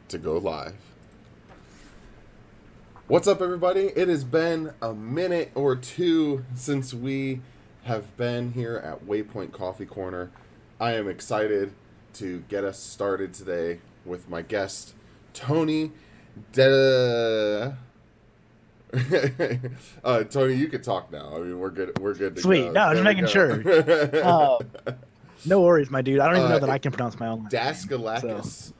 to go live. What's up, everybody? It has been a minute or two since we have been here at Waypoint Coffee Corner. I am excited to get us started today with my guest, Tony. Tony, you can talk now. I mean, we're good. We're good to Sweet. go. No, just There we making sure. Uh, go. no worries, my dude. I don't even know that I can pronounce my own last name. So Daskalakis.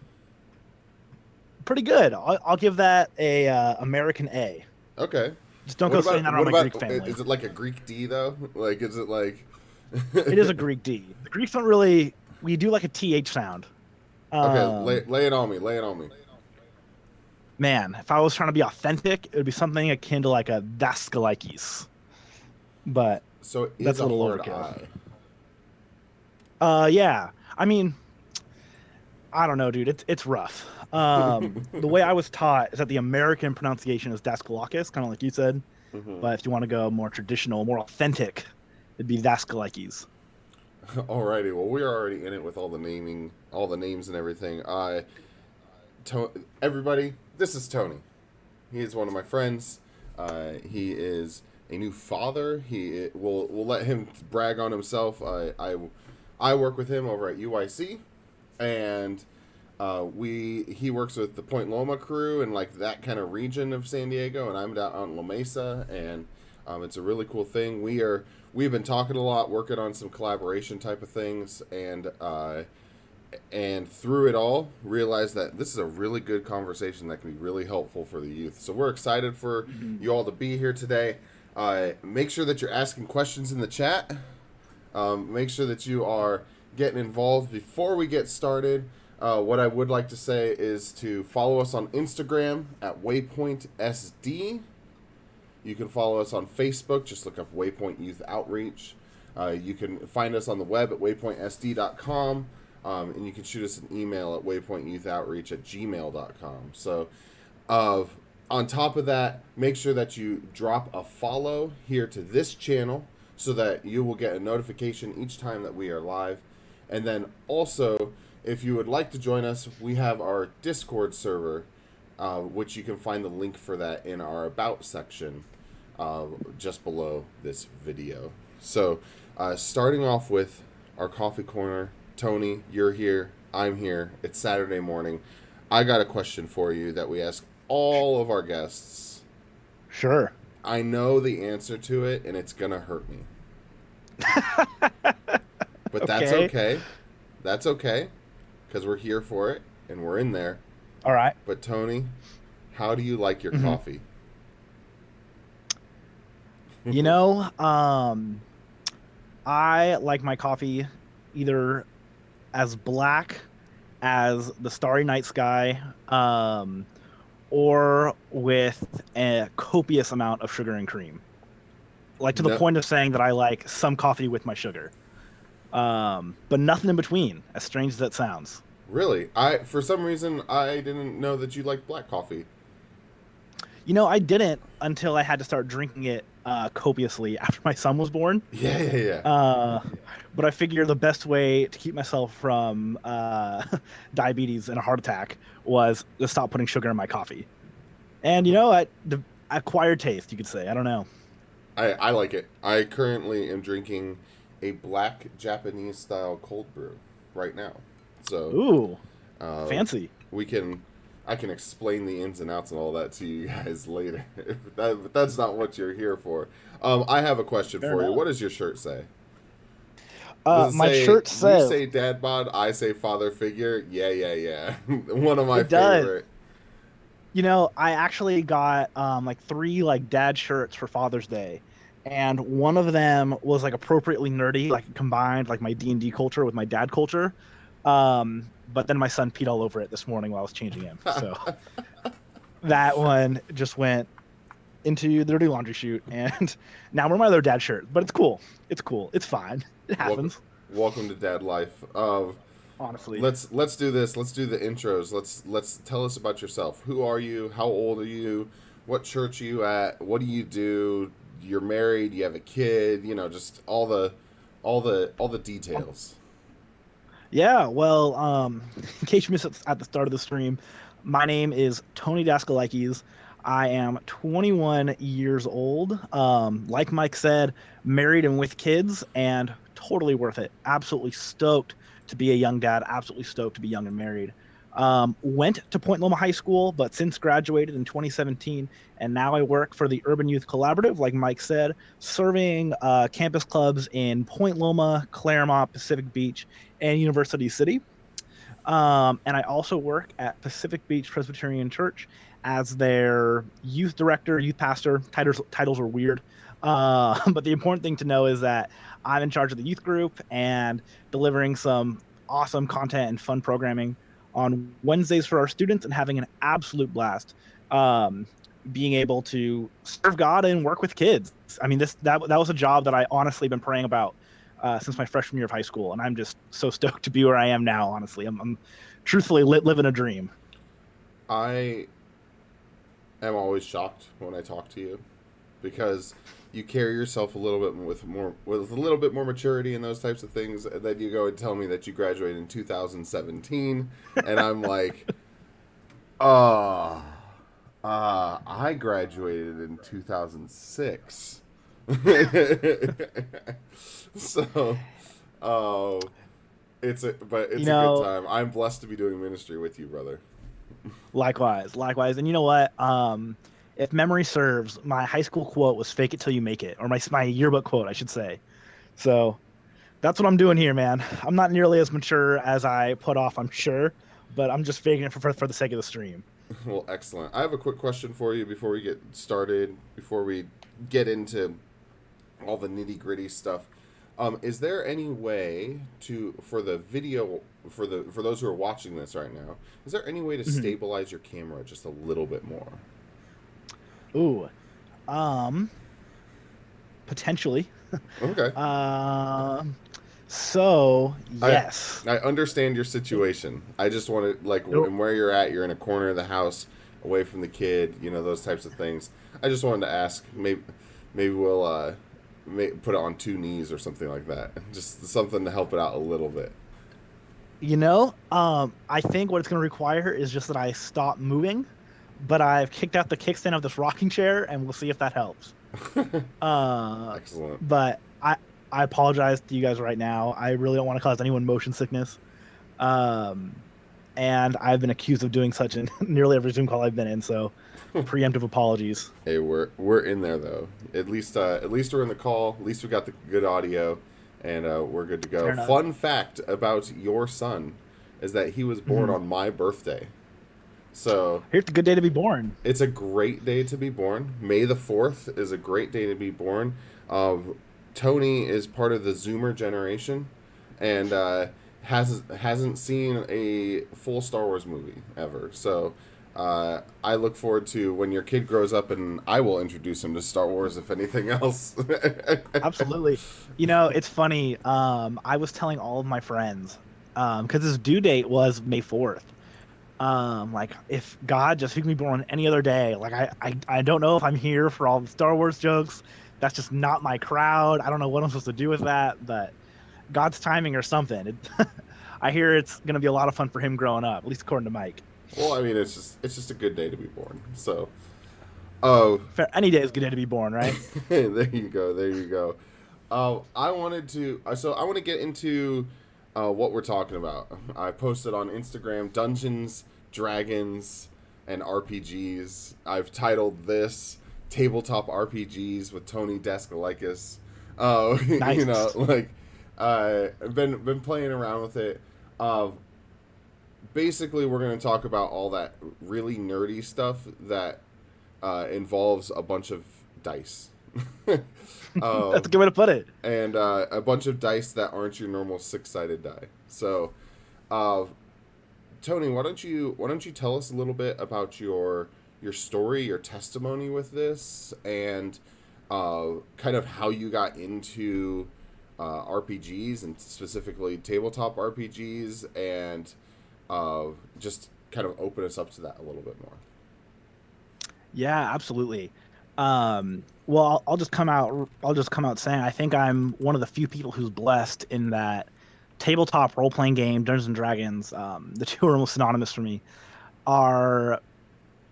pretty good. I'll give that a American A. Okay. Just don't What go saying about that around what my about? Greek family. Is it like a Greek D though? Like, is it like? It is a Greek D. The Greeks don't really. We do like a TH sound. Okay, Um, lay it on me. Lay it on me. Man, if I was trying to be authentic, it would be something akin to like a Daskalakis. But So it that's is a a little hard overkill. I. Yeah. I mean, I don't know, dude. It's rough. The way I was taught is that the American pronunciation is Daskalakis, kind of like you said. Hmm. But if you want to go more traditional, more authentic, it'd be Daskalakis. Alrighty. Well, we are already in it with all the naming, all the names and everything. Everybody, this is Tony. He is one of my friends. He is a new father. We'll let him brag on himself. I work with him over at UIC, and he works with the Point Loma crew and like that kind of region of San Diego, and I'm down out in La Mesa, and it's a really cool thing. We've been talking a lot, working on some collaboration type of things, and through it all, realized that this is a really good conversation that can be really helpful for the youth. So we're excited for Mhm. you all to be here today. Make sure that you're asking questions in the chat. Make sure that you are getting involved before we get started. What I would like to say is to follow us on Instagram at Waypoint SD. You can follow us on Facebook. Just look up Waypoint Youth Outreach. You can find us on the web at waypointsd.com. And you can shoot us an email at waypointyouthoutreach@gmail.com. So, on top of that, make sure that you drop a follow here to this channel so that you will get a notification each time that we are live. And then also, if you would like to join us, we have our Discord server, which you can find the link for that in our About section just below this video. So, starting off with our coffee corner, Tony, you're here, I'm here, it's Saturday morning. I got a question for you that we ask all of our guests. Sure. I know the answer to it, and it's going to hurt me. But that's Okay. okay. That's okay, because we're here for it, and we're in there. All right. But, Tony, how do you like your Mhm. coffee? You know, I like my coffee either as black as the starry night sky, or with a copious amount of sugar and cream. Like to the No, point of saying that I like some coffee with my sugar. But nothing in between, as strange as that sounds. really. For some reason, I didn't know that you liked black coffee. You know, I didn't until I had to start drinking it copiously after my son was born. Yeah, yeah, yeah. But I figure the best way to keep myself from diabetes and a heart attack was to stop putting sugar in my coffee. And you know, the acquired taste, you could say. I don't know. I like it. I currently am drinking a black Japanese style cold brew right now. So Ooh, uh, fancy. I can explain the ins and outs and all that to you guys later. But that's not what you're here for. I have a question Fair for you. enough. What does your shirt say? Does it My say, shirt you says say dad bod, I say father figure? Yeah, yeah, yeah. One of my it does. favorite. You know, I actually got like three like dad shirts for Father's Day, and one of them was like appropriately nerdy, like combined like my D&D culture with my dad culture. But then my son peed all over it this morning while I was changing him, so that one just went into the dirty laundry chute, and now we're my other dad shirt. But it's cool. It's cool. It's fine. It welcome, happens. welcome to dad life. Honestly. Let's do this. Let's do the intros. Let's tell us about yourself. Who are you? How old are you? What church are you at? What do you do? You're married. You have a kid. You know, just all the details. Yeah, well, in case you missed it at the start of the stream, My name is Tony Daskalakis. I am 21 years old. Like Mike said, married and with kids, and totally worth it. Absolutely stoked to be a young dad. Absolutely stoked to be young and married. Went to Point Loma High School, but since graduated in 2017, and now I work for the Urban Youth Collaborative, like Mike said, serving campus clubs in Point Loma, Claremont, Pacific Beach, and University City. And I also work at Pacific Beach Presbyterian Church as their youth director, youth pastor. Titles are weird. But the important thing to know is that I'm in charge of the youth group and delivering some awesome content and fun programming on Wednesdays for our students and having an absolute blast. Being able to serve God and work with kids. I mean, that was a job that I honestly been praying about since my freshman year of high school, and I'm just so stoked to be where I am now. Honestly, I'm truthfully living a dream. I am always shocked when I talk to you because you carry yourself a little bit with a little bit more maturity and those types of things. And then you go and tell me that you graduated in 2017, and I'm like, I graduated in 2006. So, oh, it's a good time. I'm blessed to be doing ministry with you, brother. Likewise. And you know what? If memory serves, my high school quote was "Fake it till you make it," or my yearbook quote, I should say. So that's what I'm doing here, man. I'm not nearly as mature as I put off, I'm sure, but I'm just faking it for the sake of the stream. Well, excellent. I have a quick question for you before we get started, before we get into all the nitty gritty stuff. Is there any way for the video for those who are watching this right now? Is there any way to stabilize your camera just a little bit more? Ooh, potentially. Okay. So yes, I understand your situation. I just want to and where you're at. You're in a corner of the house, away from the kid. You know, those types of things. I just wanted to ask. Maybe we'll put it on two knees or something like that. Just something to help it out a little bit. I think what it's going to require is just that I stop moving, but I've kicked out the kickstand of this rocking chair, and we'll see if that helps. Excellent. But I apologize to you guys right now. I really don't want to cause anyone motion sickness. And I've been accused of doing such in nearly every Zoom call I've been in, so preemptive apologies. Hey, we're in there though. At least we're in the call. At least we got the good audio, and we're good to go. Fun fact about your son is that he was born on my birthday. So here's a good day to be born. It's a great day to be born. May the 4th is a great day to be born. Tony is part of the Zoomer generation, and hasn't seen a full Star Wars movie ever. So I look forward to when your kid grows up, and I will introduce him to Star Wars, if anything else. Absolutely. It's funny. I was telling all of my friends, because his due date was May 4th. Like, if God just picked me born any other day, like I don't know if I'm here for all the Star Wars jokes. That's just not my crowd. I don't know what I'm supposed to do with that, but God's timing or something. I hear it's gonna be a lot of fun for him growing up, at least according to Mike. Well, I mean, it's just a good day to be born. So, fair. Any day is a good day to be born, right? There you go. I want to get into what we're talking about. I posted on Instagram Dungeons, Dragons, and RPGs. I've titled this Tabletop RPGs with Tony Daskalakis. Nice. I've been playing around with it. Basically, we're going to talk about all that really nerdy stuff that involves a bunch of dice. That's a good way to put it. And a bunch of dice that aren't your normal 6-sided die. So, Tony, why don't you tell us a little bit about your story, your testimony with this, and kind of how you got into RPGs and specifically tabletop RPGs, and just kind of open us up to that a little bit more. Yeah, absolutely. Well, I'll just come out saying I think I'm one of the few people who's blessed in that tabletop role-playing game, Dungeons and Dragons, the two are almost synonymous for me, are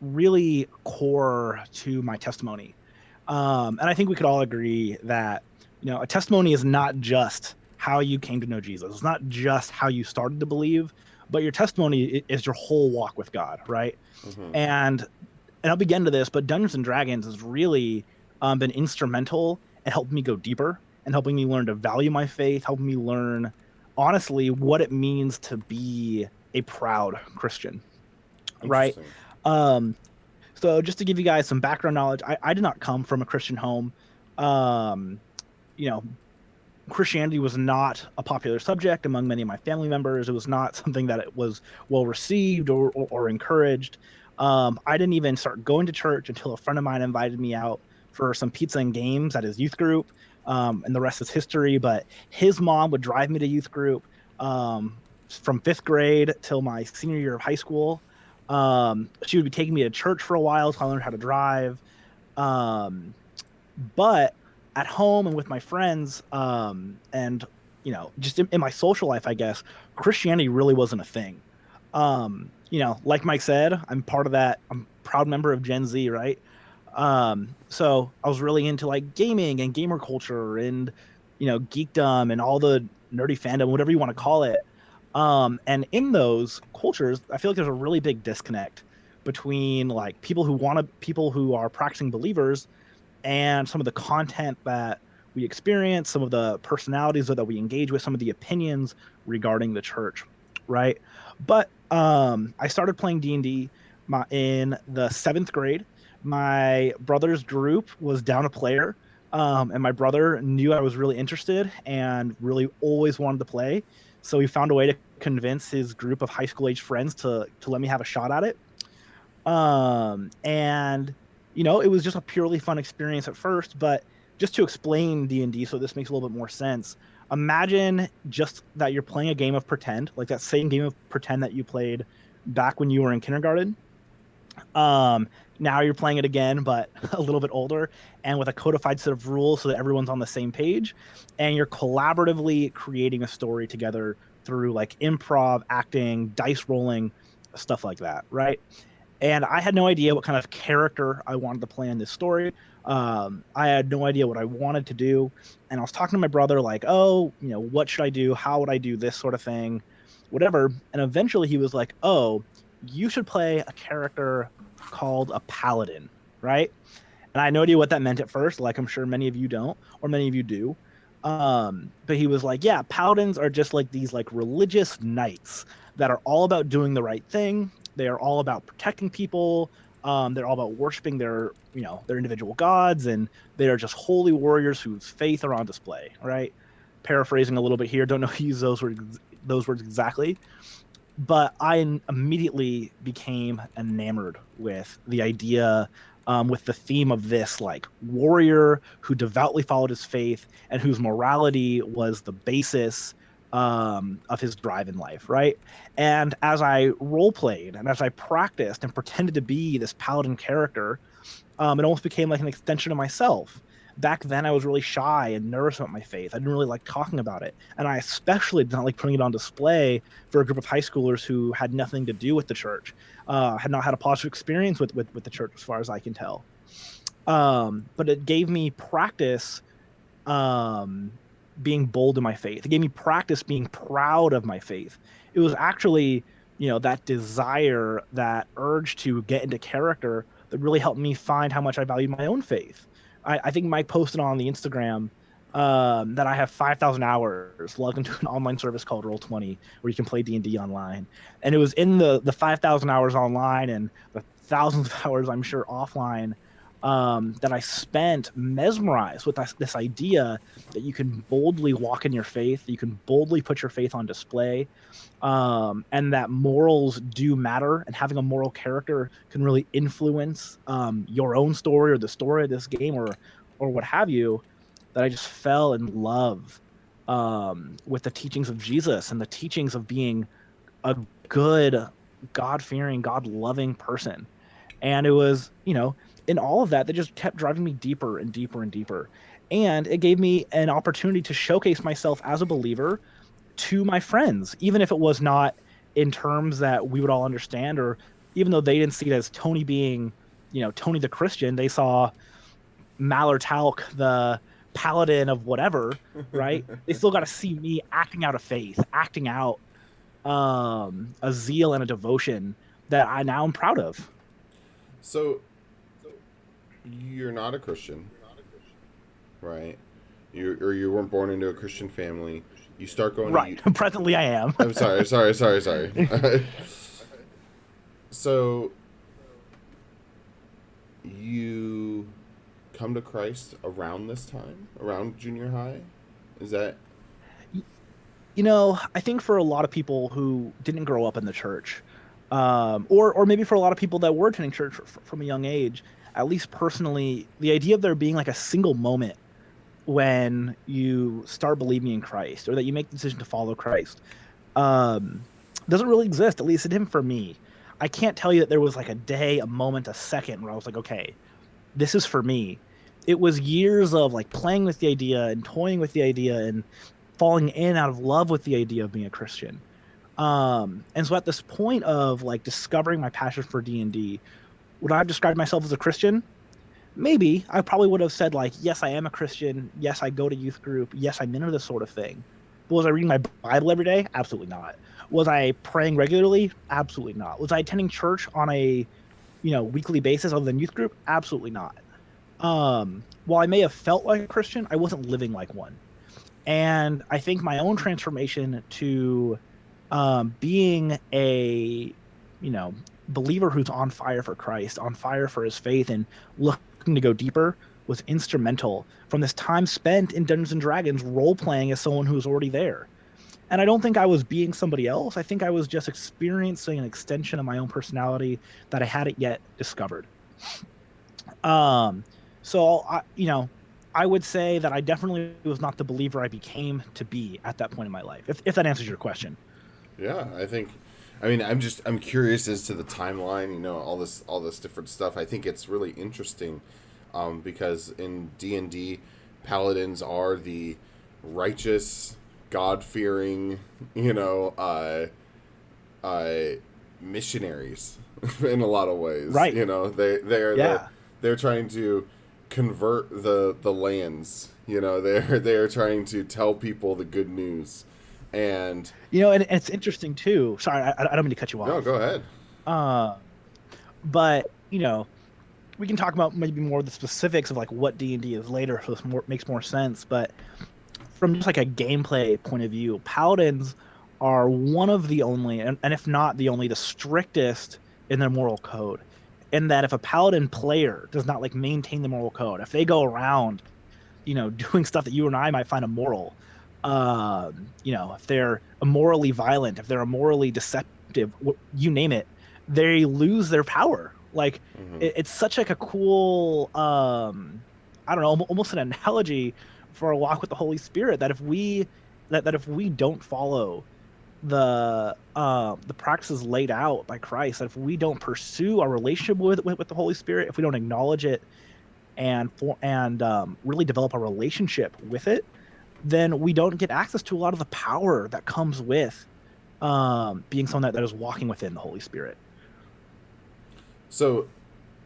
really core to my testimony. And I think we could all agree that, a testimony is not just how you came to know Jesus. It's not just how you started to believe, but your testimony is your whole walk with God, right? Mm-hmm. And I'll begin to this, but Dungeons and Dragons has really been instrumental in helping me go deeper and helping me learn to value my faith, helping me learn, honestly, what it means to be a proud Christian, right? Interesting. Um, so just to give you guys some background knowledge, I did not come from a Christian home. Um, you know, Christianity was not a popular subject among many of my family members. It was not something that it was well received or encouraged. I didn't even start going to church until a friend of mine invited me out for some pizza and games at his youth group. And the rest is history. But his mom would drive me to youth group from fifth grade till my senior year of high school. She would be taking me to church for a while till I learned how to drive. Um, but at home and with my friends, and just in my social life, I guess Christianity really wasn't a thing. Like Mike said, I'm part of that. I'm a proud member of Gen Z, right? So I was really into like gaming and gamer culture and geekdom and all the nerdy fandom, whatever you want to call it. And in those cultures, I feel like there's a really big disconnect between like people who are practicing believers and some of the content that we experience, some of the personalities that we engage with, some of the opinions regarding the church, right? But I started playing D&D in the seventh grade. My brother's group was down a player, and my brother knew I was really interested and really always wanted to play. So he found a way to convince his group of high school age friends to let me have a shot at it. And it was just a purely fun experience at first, but just to explain D&D so this makes a little bit more sense. Imagine just that you're playing a game of pretend, like that same game of pretend that you played back when you were in kindergarten. Um, Now you're playing it again, but a little bit older and with a codified set of rules so that everyone's on the same page. And you're collaboratively creating a story together through like improv, acting, dice rolling, stuff like that, right? And I had no idea what kind of character I wanted to play in this story. I had no idea what I wanted to do, and I was talking to my brother like, "Oh, what should I do? How would I do this sort of thing, whatever." And eventually, he was like, "Oh, you should play a character called a paladin, right?" And I had no idea what that meant at first, like I'm sure many of you don't, or many of you do. But he was like, "Yeah, paladins are just like these like religious knights that are all about doing the right thing. They are all about protecting people. They're all about worshiping their individual gods, and they are just holy warriors whose faith are on display." Right? Paraphrasing a little bit here, don't know who use those words exactly, but I immediately became enamored with the idea, with the theme of this like warrior who devoutly followed his faith and whose morality was the basis of his drive in life, right? And as I role played and as I practiced and pretended to be this paladin character, it almost became like an extension of myself. Back then, I was really shy and nervous about my faith. I didn't really like talking about it. And I especially did not like putting it on display for a group of high schoolers who had nothing to do with the church, had not had a positive experience with the church, as far as I can tell. But it gave me practice um, being bold in my faith. It gave me practice being proud of my faith. It was actually, that desire, that urge to get into character that really helped me find how much I valued my own faith. I think Mike posted on the Instagram that I have 5,000 hours logged into an online service called Roll20 where you can play D&D online. And it was in the 5,000 hours online and the thousands of hours, I'm sure, offline, that I spent mesmerized with this idea that you can boldly walk in your faith, you can boldly put your faith on display, and that morals do matter, and having a moral character can really influence your own story or the story of this game or what have you. That I just fell in love with the teachings of Jesus and the teachings of being a good, God fearing, God loving person. And it was, in all of that, just kept driving me deeper and deeper and deeper. And it gave me an opportunity to showcase myself as a believer to my friends, even if it was not in terms that we would all understand, or even though they didn't see it as Tony being, Tony the Christian, they saw Mallertalk, the paladin of whatever, right? They still got to see me acting out of faith, acting out a zeal and a devotion that I now am proud of. So you're not a Christian, right? You weren't born into a Christian family. You start going Right. to. Presently, I am. I'm sorry. So you come to Christ around this time, around junior high. Is that I think for a lot of people who didn't grow up in the church, or maybe for a lot of people that were attending church from a young age, at least personally, the idea of there being like a single moment when you start believing in Christ or that you make the decision to follow Christ um, doesn't really exist. At least it didn't for me. I can't tell you that there was like a day, a moment, a second where I was like, okay, this is for me. It was years of like playing with the idea and toying with the idea and falling in out of love with the idea of being a Christian. And so at this point of like discovering my passion for D&D, would I have described myself as a Christian? Maybe. I probably would have said like, yes, I am a Christian. Yes, I go to youth group. Yes, I'm into this sort of thing. But was I reading my Bible every day? Absolutely not. Was I praying regularly? Absolutely not. Was I attending church on a, weekly basis other than youth group? Absolutely not. While I may have felt like a Christian, I wasn't living like one. And I think my own transformation to being a, believer who's on fire for Christ, on fire for his faith, and looking to go deeper was instrumental from this time spent in Dungeons and Dragons role playing as someone who's already there. And I don't think I was being somebody else. I think I was just experiencing an extension of my own personality that I hadn't yet discovered. So I would say that I definitely was not the believer I became to be at that point in my life. If that answers your question. Yeah, I'm curious as to the timeline, all this different stuff. I think it's really interesting because in D&D, paladins are the righteous, God-fearing, missionaries in a lot of ways. Right. They're trying to convert the lands. They're trying to tell people the good news. And and it's interesting too. Sorry, I don't mean to cut you off. No, go ahead. But we can talk about maybe more of the specifics of like what D&D is later, so this makes more sense. But from just like a gameplay point of view, paladins are one of the only, and if not the only, the strictest in their moral code. In that if a paladin player does not like maintain the moral code, if they go around, doing stuff that you and I might find immoral, if they're immorally violent, if they're immorally deceptive, you name it, they lose their power. Like it's such like a cool, I don't know, almost an analogy for a walk with the Holy Spirit that if we don't follow the practices laid out by Christ, that if we don't pursue our relationship with the Holy Spirit, if we don't acknowledge it and really develop a relationship with it, then we don't get access to a lot of the power that comes with being someone that is walking within the Holy Spirit. So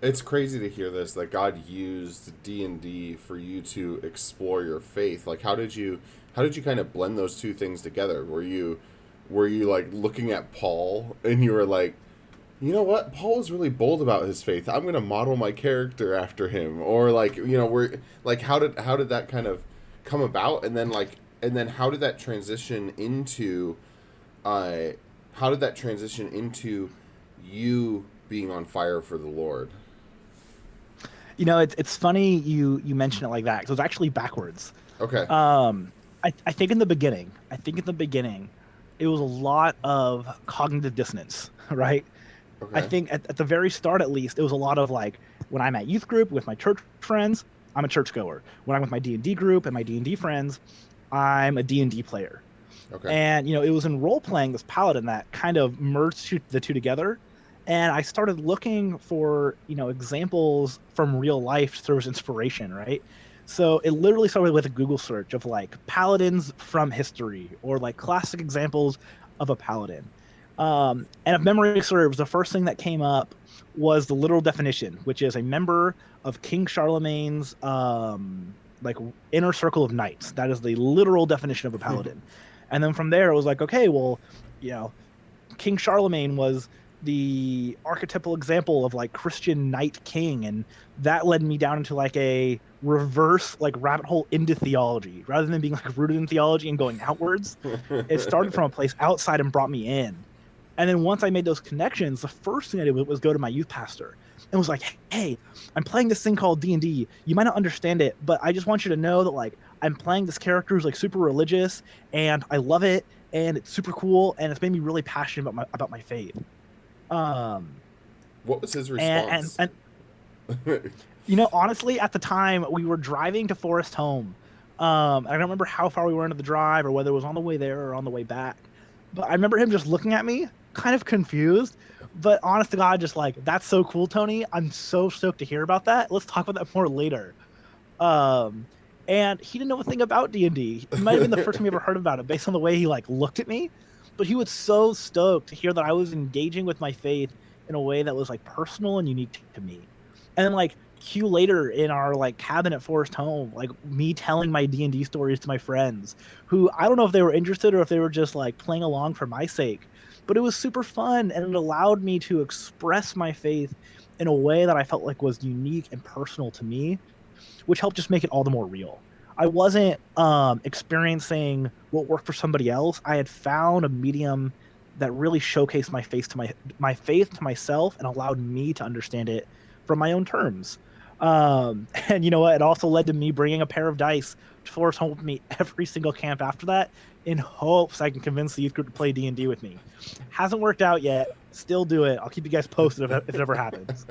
it's crazy to hear this, that God used D&D for you to explore your faith. Like, how did you kind of blend those two things together? Were you like looking at Paul and you were like, you know what? Paul was really bold about his faith. I'm going to model my character after him. Or like, how did that kind of come about? And then how did that transition into you being on fire for the Lord? It's funny you mention it like that, because it was actually backwards. Okay. I think in the beginning, it was a lot of cognitive dissonance, right? Okay. I think at the very start, at least, it was a lot of like, when I'm at youth group with my church friends, I'm a churchgoer. When I'm with my D&D group and my D&D friends, I'm a D&D player. Okay. And, it was in role-playing this paladin that kind of merged the two together. And I started looking for, examples from real life to serve as inspiration, right? So it literally started with a Google search of like paladins from history or like classic examples of a paladin. And if memory serves, the first thing that came up was the literal definition, which is a member of King Charlemagne's like inner circle of knights. That is the literal definition of a paladin. And then from there, it was like, okay, well, you know, King Charlemagne was the archetypal example of like Christian knight king, and that led me down into like a reverse like rabbit hole into theology rather than being like rooted in theology and going outwards. It started from a place outside and brought me in. And then once I made those connections, the first thing I did was go to my youth pastor and was like, "Hey, I'm playing this thing called D&D. You might not understand it, but I just want you to know that like I'm playing this character who's like super religious and I love it and it's super cool and it's made me really passionate about my faith." Um What was his and response? and you know, honestly, at the time we were driving to Forest Home. I don't remember how far we were into the drive or whether it was on the way there or on the way back. But I remember him just looking at me, kind of confused. But honest to God, just like, that's so cool, Tony. I'm so stoked to hear about that. Let's talk about that more later. Um, and he didn't know a thing about D&D. It might have been the first time he ever heard about it based on the way he like looked at me. But he was so stoked to hear that I was engaging with my faith in a way that was like personal and unique to me. And then like Q later in our like cabin at Forest Home, like me telling my D&D stories to my friends, who I don't know if they were interested or if they were just like playing along for my sake, but it was super fun and it allowed me to express my faith in a way that I felt like was unique and personal to me, which helped just make it all the more real. I wasn't experiencing what worked for somebody else. I had found a medium that really showcased my faith to my faith to myself and allowed me to understand it from my own terms. And you know what? It also led to me bringing a pair of dice to Forest Home with me every single camp after that, in hopes I can convince the youth group to play D&D with me. Hasn't worked out yet. Still do it. I'll keep you guys posted if it ever happens.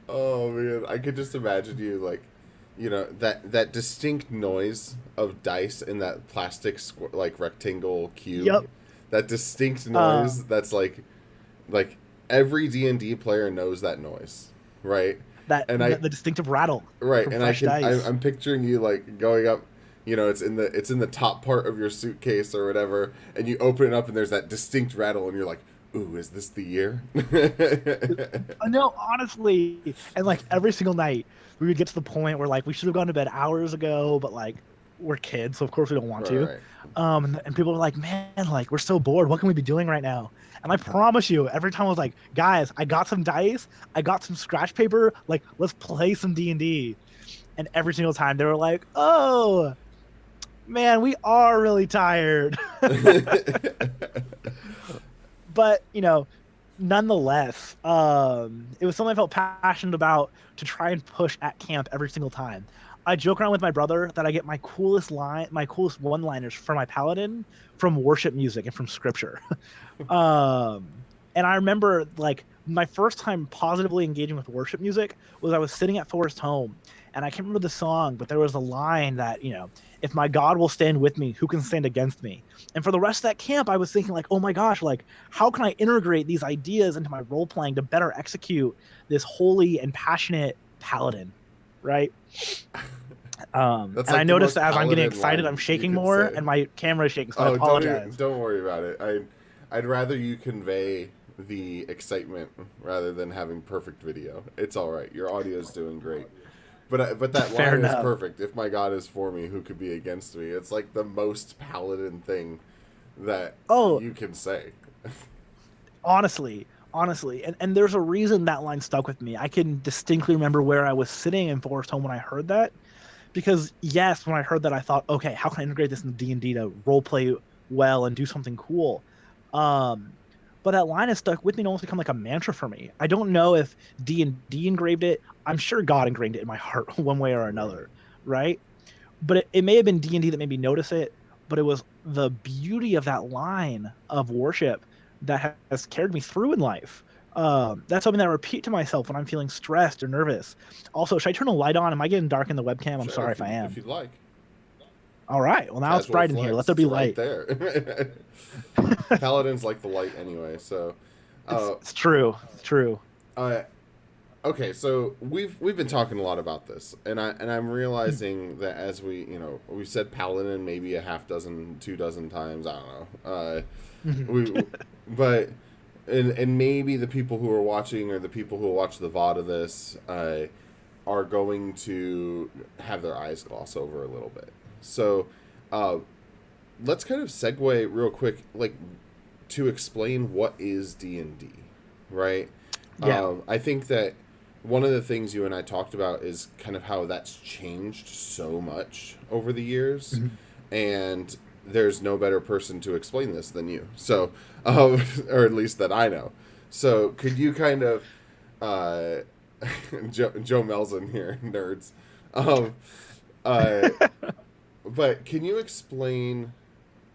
Oh man, I could just imagine you like, that distinct noise of dice in that plastic like rectangle cube. Yep. That distinct noise Um, that's like every D&D player knows that noise, right? that And the, I the distinctive rattle right, from and fresh dice. I'm picturing you like going up, it's in the top part of your suitcase or whatever, and you open it up and there's that distinct rattle and you're like, "Ooh, is this the year?" No, honestly, and like every single night, we would get to the point where like we should have gone to bed hours ago, but like we're kids, so of course we don't want Right, to. right. And people are like, "Man, like we're so bored. What can we be doing right now?" And I promise you, every time I was like, "Guys, I got some dice, I got some scratch paper. Like, let's play some D&D." And every single time they were like, "Oh, man, we are really tired." But you know, nonetheless, it was something I felt passionate about to try and push at camp every single time. I joke around with my brother that I get my coolest one-liners for my paladin from worship music and from scripture. And I remember like my first time positively engaging with worship music was I was sitting at Forest Home, and I can't remember the song, but there was a line that, if my God will stand with me, who can stand against me? And for the rest of that camp, I was thinking like, oh my gosh, like how can I integrate these ideas into my role playing to better execute this holy and passionate paladin, right? That's And I like the noticed most that as I'm getting paladin excited, I'm line you shaking could more, say. and my camera is shaking, so I Oh, apologize. don't worry about it. I'd rather you convey the excitement rather than having perfect video. It's all right. Your audio is doing great. But that Fair line is enough. perfect. If my God is for me, who could be against me? It's like the most paladin thing that Oh, you can say. honestly, and there's a reason that line stuck with me. I can distinctly remember where I was sitting in Forest Home when I heard that, because yes, when I heard that, I thought, okay, how can I integrate this into D&D to role play well and do something cool? Um, but that line has stuck with me and almost become like a mantra for me. I don't know if D&D engraved it. I'm sure God engraved it in my heart one way or Right. another, right? But it may have been D&D that made me notice it, but it was the beauty of that line of worship that has carried me through in life. That's something that I repeat to myself when I'm feeling stressed or nervous. Also, should I turn a light on? Am I getting dark in the webcam? I'm Sure, sorry if I if am. you'd like. All right. Well, now it's Casual bright in here. Let flex. there It's be right light. there. Paladins like the light anyway, so it's uh, it's true. It's true. uh, Okay, so we've been talking a lot about this, and I'm realizing that as we said paladin maybe a half dozen, 2 dozen times. I don't know. Mhm. We but and maybe the people who are watching or the people who will watch the VOD of this are going to have their eyes gloss over a little bit. So uh, let's kind of segue real quick, like to explain what is D&D, right? Yeah. I think that one of the things you and I talked about is kind of how that's changed so much over the years, Mhm. and there's no better person to explain this than you. So, or at least that I know. So, could you kind of, uh, Joe Melson here, nerds, um, uh, but can you explain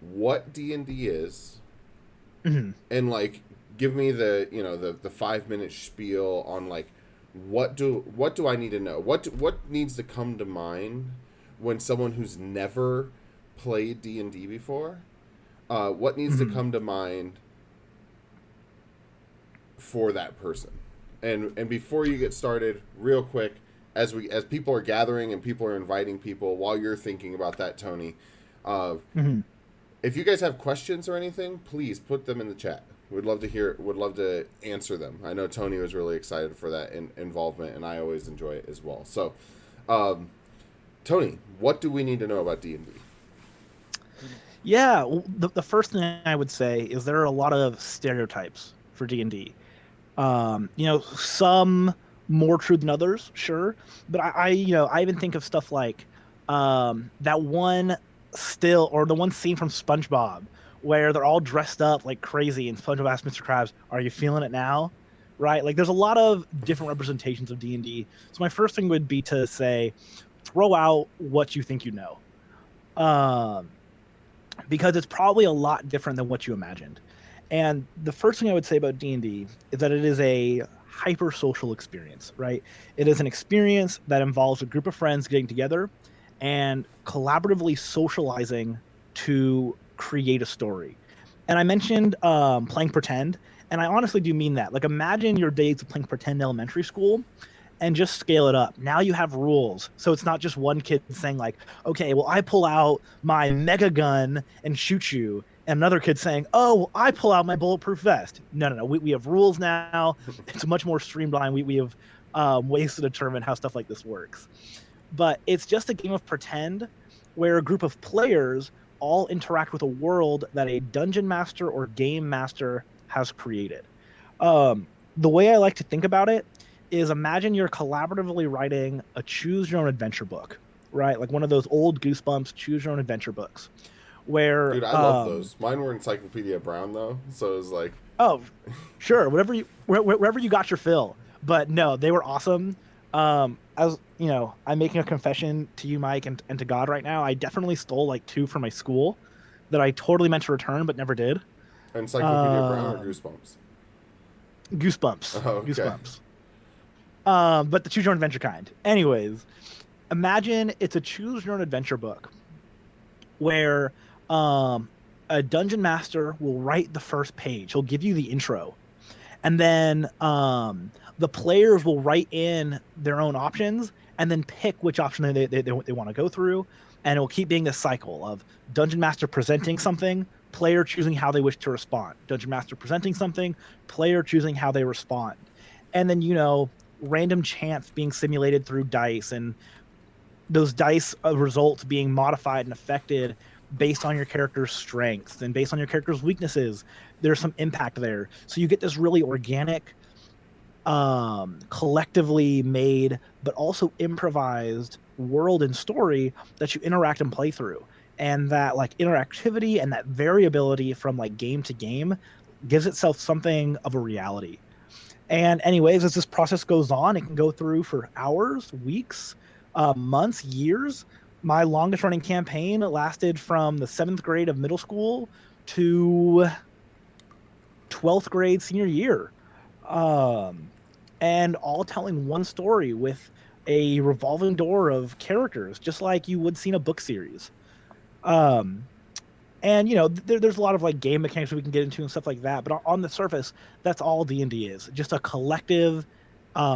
what D&D is, Mhm. and like give me the 5 minute spiel on like what do I need to know, what needs to come to mind when someone who's never played D&D before, what needs to Mhm. come to mind for that person. And before you get started, real quick, as people are gathering and people are inviting people, while you're thinking about that, Tony, uh, Mhm. if you guys have questions or anything, please put them in the chat. We'd love to hear. Would love to answer them. I know Tony was really excited for that involvement, and I always enjoy it as well. So, um, Tony, what do we need to know about D&D? Yeah, well, the first thing I would say is there are a lot of stereotypes for D&D. Some more true than others, sure, but I even think of stuff like that one still or the one scene from SpongeBob where they're all dressed up like crazy and SpongeBob asks Mr. Krabs, "Are you feeling it now?" Right? Like there's a lot of different representations of D&D. So my first thing would be to say throw out what you think you know. Um because it's probably a lot different than what you imagined. And the first thing I would say about D&D is that it is a hyper social experience, right? It is an experience that involves a group of friends getting together and collaboratively socializing to create a story. And I mentioned playing pretend, and I honestly do mean that. Like, imagine your days of playing pretend in elementary school and just scale it up. Now you have rules. So it's not just one kid saying, like, okay, well, I pull out my mega gun and shoot you. And another kid saying, oh, well, I pull out my bulletproof vest. No, no, no. We have rules now. It's much more streamlined. We have ways to determine how stuff like this works. But it's just a game of pretend where a group of players all interact with a world that a dungeon master or game master has created. The way I like to think about it is imagine you're collaboratively writing a choose your own adventure book, right? Like one of those old Goosebumps choose your own adventure books where Dude, I love those. Mine were Encyclopedia Brown though, so it was like, oh, sure, wherever you got your fill. But no, they were awesome. As you know, I'm making a confession to you, Mike, and to God right now. I definitely stole like two from my school that I totally meant to return but never did. Encyclopedia Brown or Um, Goosebumps. Goosebumps, Oh, okay. Goosebumps. But the choose your own adventure kind. Anyways, imagine it's a choose your own adventure book where um a dungeon master will write the first page. He'll give you the intro. And then the players will write in their own options and then pick which option they want to go through. And it will keep being this cycle of dungeon master presenting something, player choosing how they wish to respond. Dungeon master presenting something, player choosing how they respond. And then, random chance being simulated through dice and those dice results being modified and affected based on your character's strengths and based on your character's weaknesses. There's some impact there. So you get this really organic, collectively made, but also improvised world and story that you interact and play through. And that like interactivity and that variability from like game to game gives itself something of a reality. And anyways, as this process goes on, it can go through for hours, weeks, months, years. My longest running campaign lasted from the 7th grade of middle school to 12th grade senior year. Um, and all telling one story with a revolving door of characters, just like you would see in a book series. Um, and there's a lot of like game mechanics we can get into and stuff like that. But on the surface, that's all D&D is. Just a collective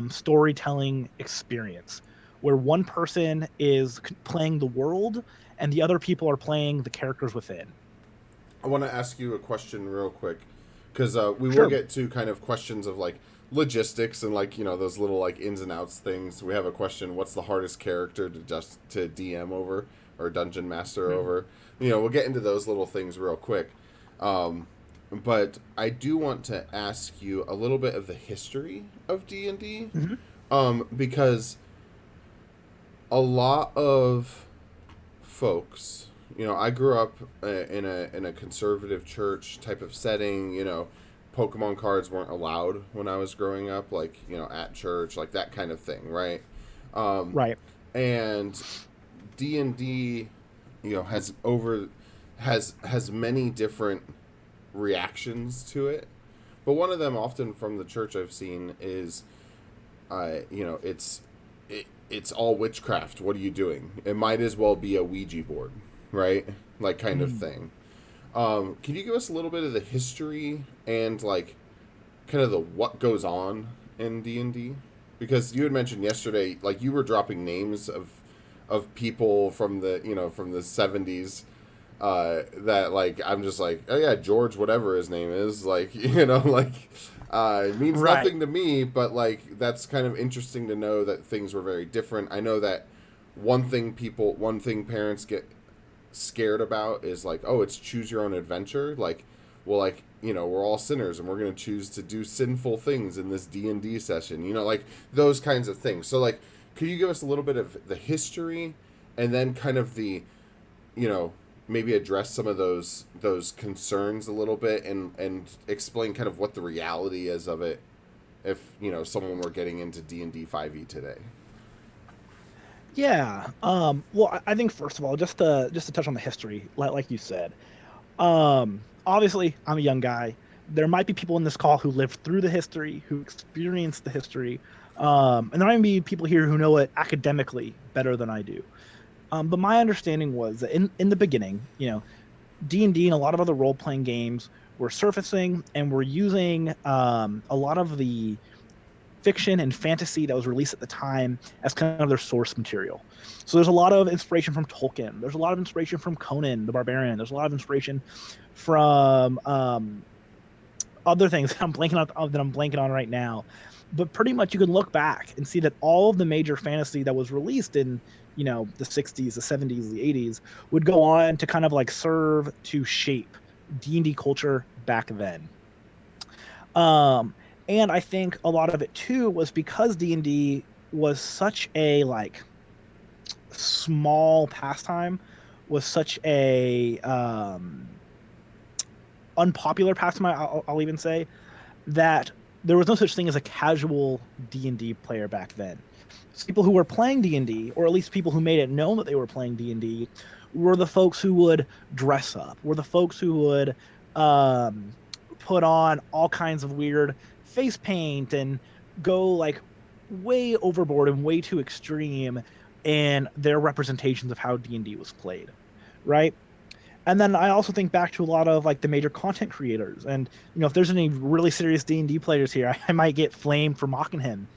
storytelling experience where one person is playing the world and the other people are playing the characters within. I want to ask you a question real quick, because we will Sure. get to kind of questions of like logistics and like those little like ins and outs things. We have a question: what's the hardest character to DM over or dungeon master Mm-hmm. over? We'll get into those little things real quick. Um, but I do want to ask you a little bit of the history of D&D, Mm-hmm. because a lot of folks, I grew up in a conservative church type of setting. Pokemon cards weren't allowed when I was growing up, like at church, like that kind of thing, right? Um, Right. and D&D, has many different reactions to it, but one of them, often from the church I've seen, is it's all witchcraft. What are you doing? It might as well be a Ouija board, right? Like kind of Mm. thing. Can you give us a little bit of the history and like kind of the what goes on in D&D? Because you had mentioned yesterday, like you were dropping names of people from the 70s, that like I'm just like, oh yeah, George whatever his name is, like like it means Right. nothing to me, but like that's kind of interesting to know that things were very different. I know that one thing parents get scared about is like, oh, it's choose your own adventure. Like, well, like we're all sinners and we're gonna choose to do sinful things in this D&D session. Like those kinds of things. So like, could you give us a little bit of the history, and then kind of the you know maybe address some of those concerns a little bit, and explain kind of what the reality is of it, if someone were getting into D&D 5e today. Yeah. Well, I think first of all, just to touch on the history, like you said, obviously I'm a young guy. There might be people in this call who lived through the history, who experienced the history, and there might be people here who know it academically better than I do. But my understanding was that in the beginning, D&D and a lot of other role playing games were surfacing and were using a lot of the fiction and fantasy that was released at the time as kind of their source material. So there's a lot of inspiration from Tolkien. There's a lot of inspiration from Conan the Barbarian. There's a lot of inspiration from other things that I'm blanking on right now. But pretty much you can look back and see that all of the major fantasy that was released in the 60s, the 70s, the 80s would go on to kind of like serve to shape D&D culture back then. Um, and I think a lot of it too was because D&D was such a like small pastime, was such a unpopular pastime. I'll even say that there was no such thing as a casual D&D player back then. So people who were playing D&D, or at least people who made it known that they were playing D&D, were the folks who would dress up, were the folks who would um, put on all kinds of weird face paint and go like way overboard and way too extreme in their representations of how D&D was played, right? And then I also think back to a lot of like the major content creators, and if there's any really serious D&D players here, I might get flamed for mocking him.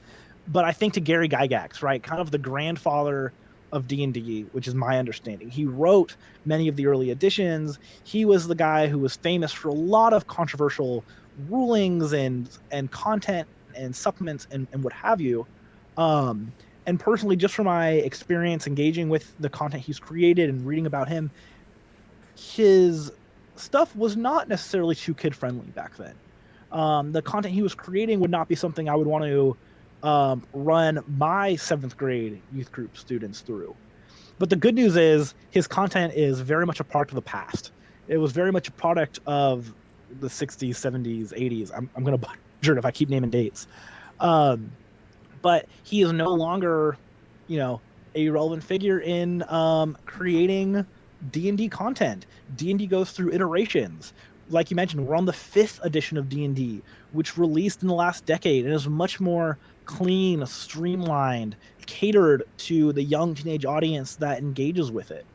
But I think to Gary Gygax, right, kind of the grandfather of D&D, which is my understanding. He wrote many of the early editions. He was the guy who was famous for a lot of controversial rulings and content and supplements and what have you. And personally, just from my experience engaging with the content he's created and reading about him, his stuff was not necessarily too kid friendly back then. The content he was creating would not be something I would want to run my seventh grade youth group students through. But the good news is his content is very much a product of the past. It was very much a product of the 60s, 70s, 80s. I'm going to butcher it if I keep naming dates. Um, but he is no longer, you know, a relevant figure in creating D&D content. D&D goes through iterations. Like you mentioned, we're on the fifth edition of D&D, which released in the last decade and is much more clean, streamlined, catered to the young teenage audience that engages with it.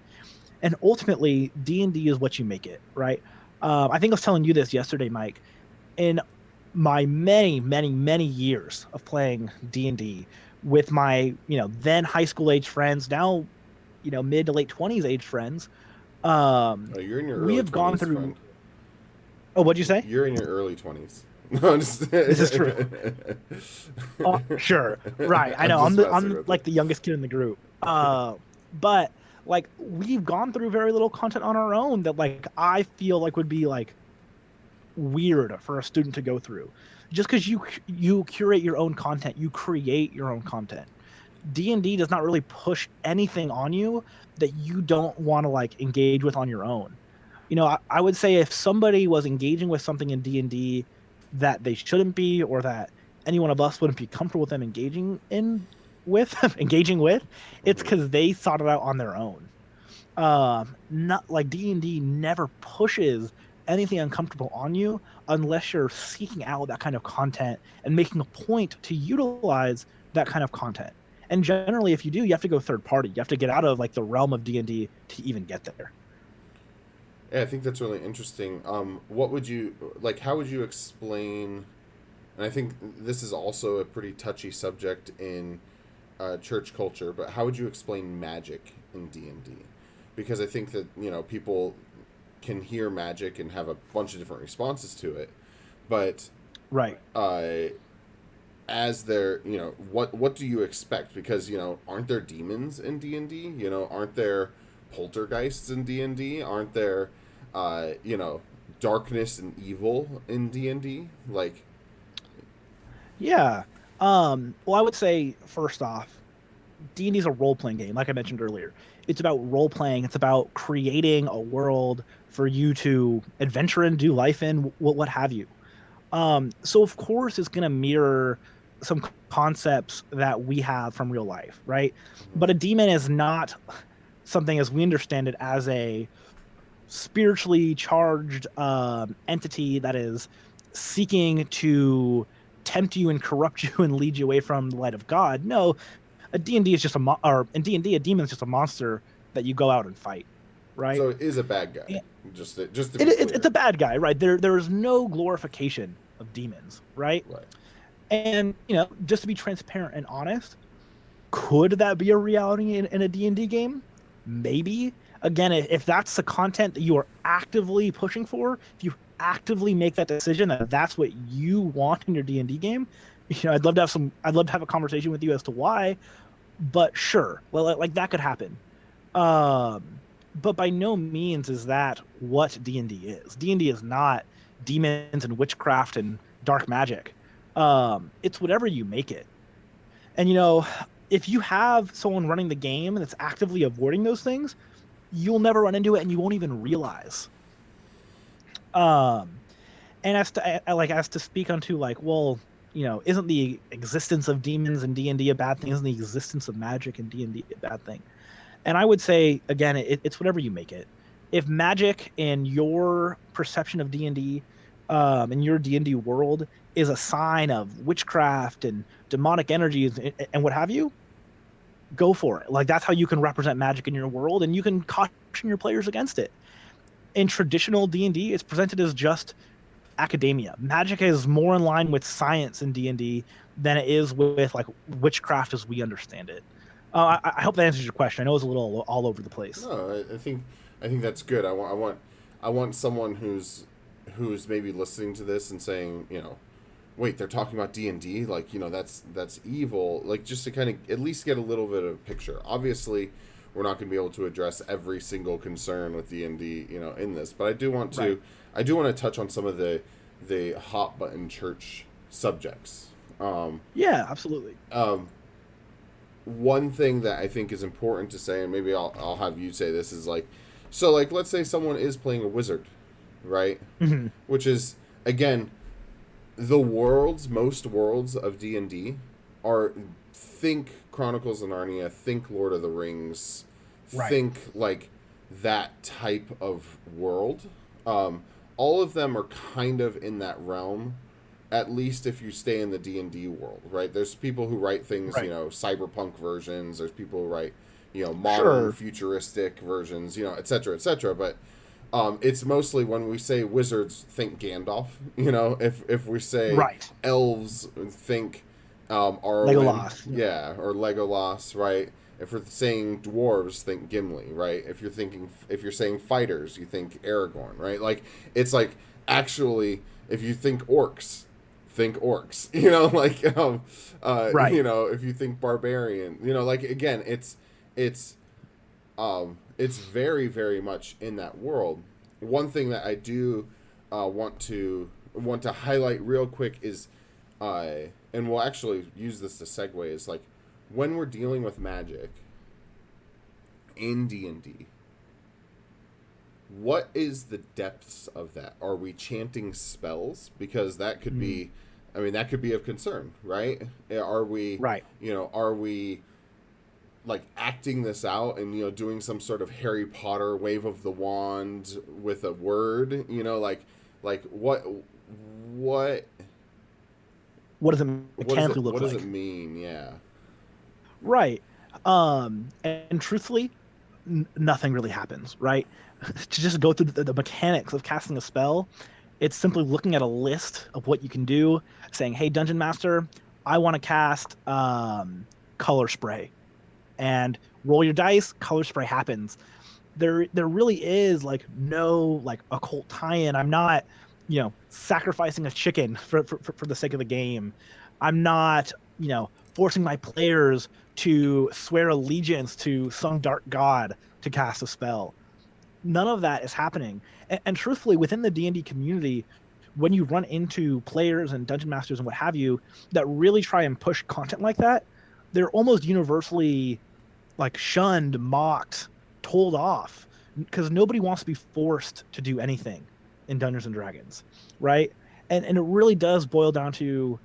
And ultimately, D&D is what you make it, right? I think I was telling you this yesterday, Mike. In my many, many, many years of playing D&D with my, then high school age friends, now, mid to late 20s age friends, Oh, you're in your we early have gone 20s, through. friend. Oh, what'd you say? You're in your early 20s. No, I'm just, This is true. Sure. Right. I I'm know. just messing I'm with like it. the youngest kid in the group. But like we've gone through very little content on our own that like I feel like would be like weird for a student to go through. Just because you curate your own content, you create your own content. D&D does not really push anything on you that you don't want to like engage with on your own. I would say if somebody was engaging with something in D&D that they shouldn't be, or that any one of us wouldn't be comfortable with them engaging with, it's Hmm. because they sought it out on their own. Not like D&D never pushes anything uncomfortable on you unless you're seeking out that kind of content and making a point to utilize that kind of content. And generally, if you do, you have to go third party. You have to get out of like the realm of D&D to even get there. Yeah, I think that's really interesting. What would you like? How would you explain? And I think this is also a pretty touchy subject in church culture. But how would you explain magic in D&D? Because I think that people can hear magic and have a bunch of different responses to it, but Right. uh, as their what do you expect? Because aren't there demons in D&D? Aren't there poltergeists in D&D? Aren't there darkness and evil in D&D? Like, Yeah. Well, I would say first off, D&D is a role-playing game, like I mentioned earlier. It's about role-playing. It's about creating a world for you to adventure in, do life in, what have you. So of course it's going to mirror some concepts that we have from real life, right? mhm, But a demon is not something as we understand it as a spiritually charged entity that is seeking to tempt you and corrupt you and lead you away from the light of God. No, a D&D is just or in D&D a demon is just a monster that you go out and fight, right? so it is a bad guy. And Just to be it's clear, a bad guy, right? There is no glorification of demons, right? right? And just to be transparent and honest, could that be a reality in a D&D game? Maybe. Again, if that's the content that you are actively pushing for, if you actively make that decision that that's what you want in your D&D game, I'd love to have a conversation with you as to why, but sure, well, like that could happen. But by no means is that what D&D is. D&D is not demons and witchcraft and dark magic. It's whatever you make it. And if you have someone running the game that's actively avoiding those things, you'll never run into it and you won't even realize. Um, and as to speak onto like, well, isn't the existence of demons in D&D a bad thing? Isn't the existence of magic in D&D a bad thing? And I would say again, it's whatever you make it. If magic in your perception of D&D, in your D&D world, is a sign of witchcraft and demonic energies and what have you, go for it. Like that's how you can represent magic in your world, and you can caution your players against it. In traditional D&D, it's presented as just academia. Magic is more in line with science in D&D than it is with like witchcraft as we understand it. I hope that answers your question. I know it's a little all over the place. No, I think that's good. I want someone who's maybe listening to this and saying, wait, they're talking about D&D, like, that's evil, like, just to kind of at least get a little bit of a picture. Obviously, we're not going to be able to address every single concern with D&D, in this, but Right. I do want to touch on some of the hot button church subjects. Yeah, absolutely. Um, One thing that I think is important to say, and maybe I'll have you say this, is like, so like let's say someone is playing a wizard, right? Hmm. Which is again, most worlds of D&D are, think Chronicles of Narnia, think Lord of the Rings, Right. think like that type of world. All of them are kind of in that realm, at least if you stay in the D&D world, right? There's people who write things, Right. cyberpunk versions. There's people who write, modern Sure. futuristic versions, et cetera, et cetera. But It's mostly when we say wizards, think Gandalf. You know, if we say Right. elves, think Arwen, Legolas. Yeah. yeah, or Legolas, right? If we're saying dwarves, think Gimli, right? If you're saying fighters, you think Aragorn, right? Like it's like actually, if you think orcs, think orcs. You know, like Right. if you think barbarian, like again, it's very, very much in that world. One thing that I do want to highlight real quick is, and we'll actually use this to segue, is like when we're dealing with magic in D&D, what is the depths of that? Are we chanting spells? Because that could be, I mean, that could be of concern, right? Are we, Right. are we like acting this out and doing some sort of Harry Potter wave of the wand with a word, like what What does it what does it mechanically look what does it like? mean? Yeah. Right. And truthfully, nothing really happens, right? To just go through the mechanics of casting a spell, it's simply looking at a list of what you can do, saying, "Hey, Dungeon Master, I want to cast color spray," and roll your dice. Color spray happens. There really is like no like occult tie-in. I'm not, sacrificing a chicken for the sake of the game. I'm not, forcing my players to swear allegiance to some dark god to cast a spell. None of that is happening. And truthfully, within the D&D community, when you run into players and dungeon masters and what have you that really try and push content like that, they're almost universally like shunned, mocked, told off because nobody wants to be forced to do anything in Dungeons and Dragons, right? And it really does boil down to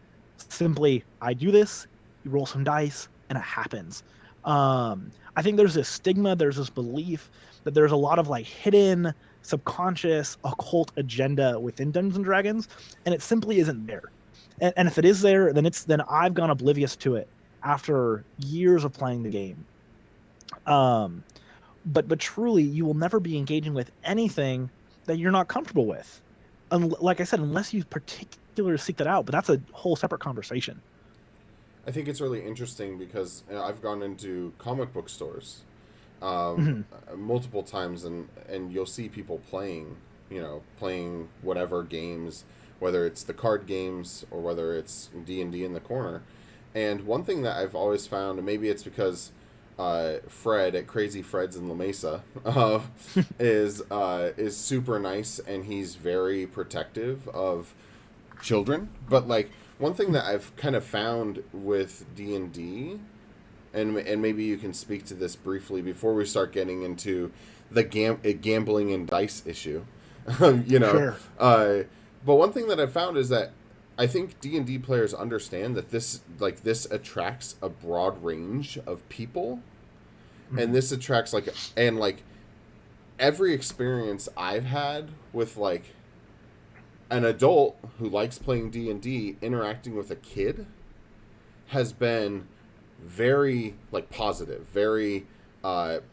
simply I do this, you roll some dice, and it happens. I think there's this stigma, there's this belief that there's a lot of like hidden, subconscious, occult agenda within Dungeons and Dragons, and it simply isn't there. And if it is there, then I've gone oblivious to it after years of playing the game. Um, but truly, you will never be engaging with anything that you're not comfortable with. Like I said, unless you particularly seek that out, but that's a whole separate conversation. I think it's really interesting because I've gone into comic book stores um, Mhm. multiple times, and you'll see people playing whatever games, whether it's the card games or whether it's D&D in the corner. And one thing that I've always found, and maybe it's because Fred at Crazy Fred's in La Mesa is super nice, and he's very protective of children. But like one thing that I've kind of found with D&D, and maybe you can speak to this briefly before we start getting into the gambling and dice issue. you know, Sure. uh, but one thing that I've found is that I think D&D players understand that this attracts a broad range of people, and Mhm. this attracts like every experience I've had with like an adult who likes playing D&D interacting with a kid has been very like positive, very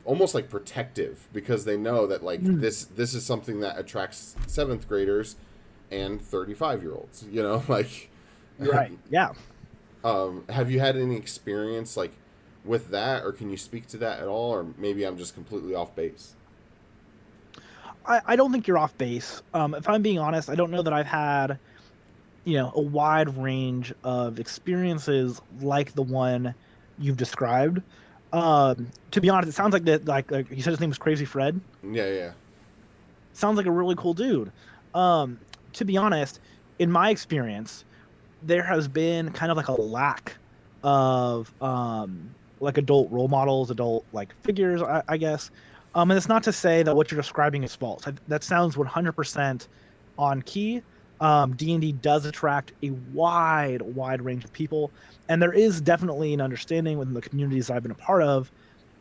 almost like protective, because they know that like Mm. this is something that attracts 7th graders and 35-year-olds, like Right. Yeah. have you had any experience like with that, or can you speak to that at all, or maybe I'm just completely off base? I don't think you're off base. If I'm being honest, I don't know that I've had, a wide range of experiences like the one you've described. To be honest, it sounds like that, like you said his name was Crazy Fred. Yeah, yeah. Sounds like a really cool dude. Um, to be honest, in my experience, there has been kind of like a lack of like adult role models, adult like figures, I guess. And it's not to say that what you're describing is false. That sounds 100% on key. D&D does attract a wide range of people, and there is definitely an understanding within the communities I've been a part of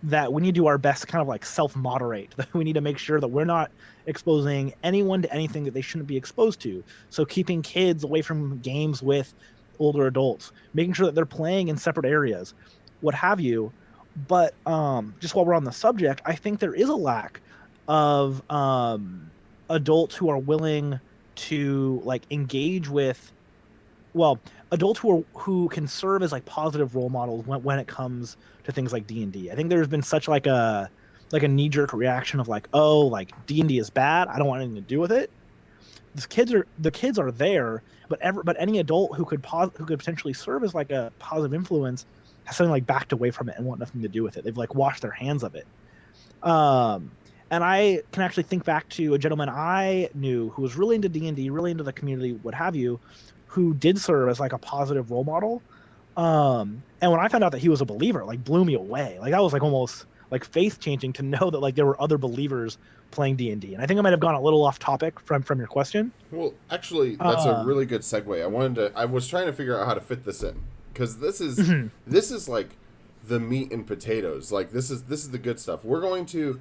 that we need to do our best to kind of like self-moderate. That we need to make sure that we're not exposing anyone to anything that they shouldn't be exposed to. So keeping kids away from games with older adults, making sure that they're playing in separate areas, what have you. But just while we're on the subject, I think there is a lack of adults who are willing to like engage with, well, adults who can serve as like positive role models when it comes to things like D&D. I think there's been such like a knee jerk reaction of like, oh, like D&D is bad, I don't want anything to do with it. The kids are there, but any adult who could potentially serve as like a positive influence has something like backed away from it and want nothing to do with it. They've like washed their hands of it. Um, and I can actually think back to a gentleman I knew who was really into D&D, really into the community, what have you, who did serve as like a positive role model. And when I found out that he was a believer, like blew me away. Like that was like almost like faith changing to know that like there were other believers playing D&D. And I think I might have gone a little off topic from your question. Well, actually, that's a Um, really good segue. I was trying to figure out how to fit this in because mhm, this is like the meat and potatoes. Like this is the good stuff. We're going to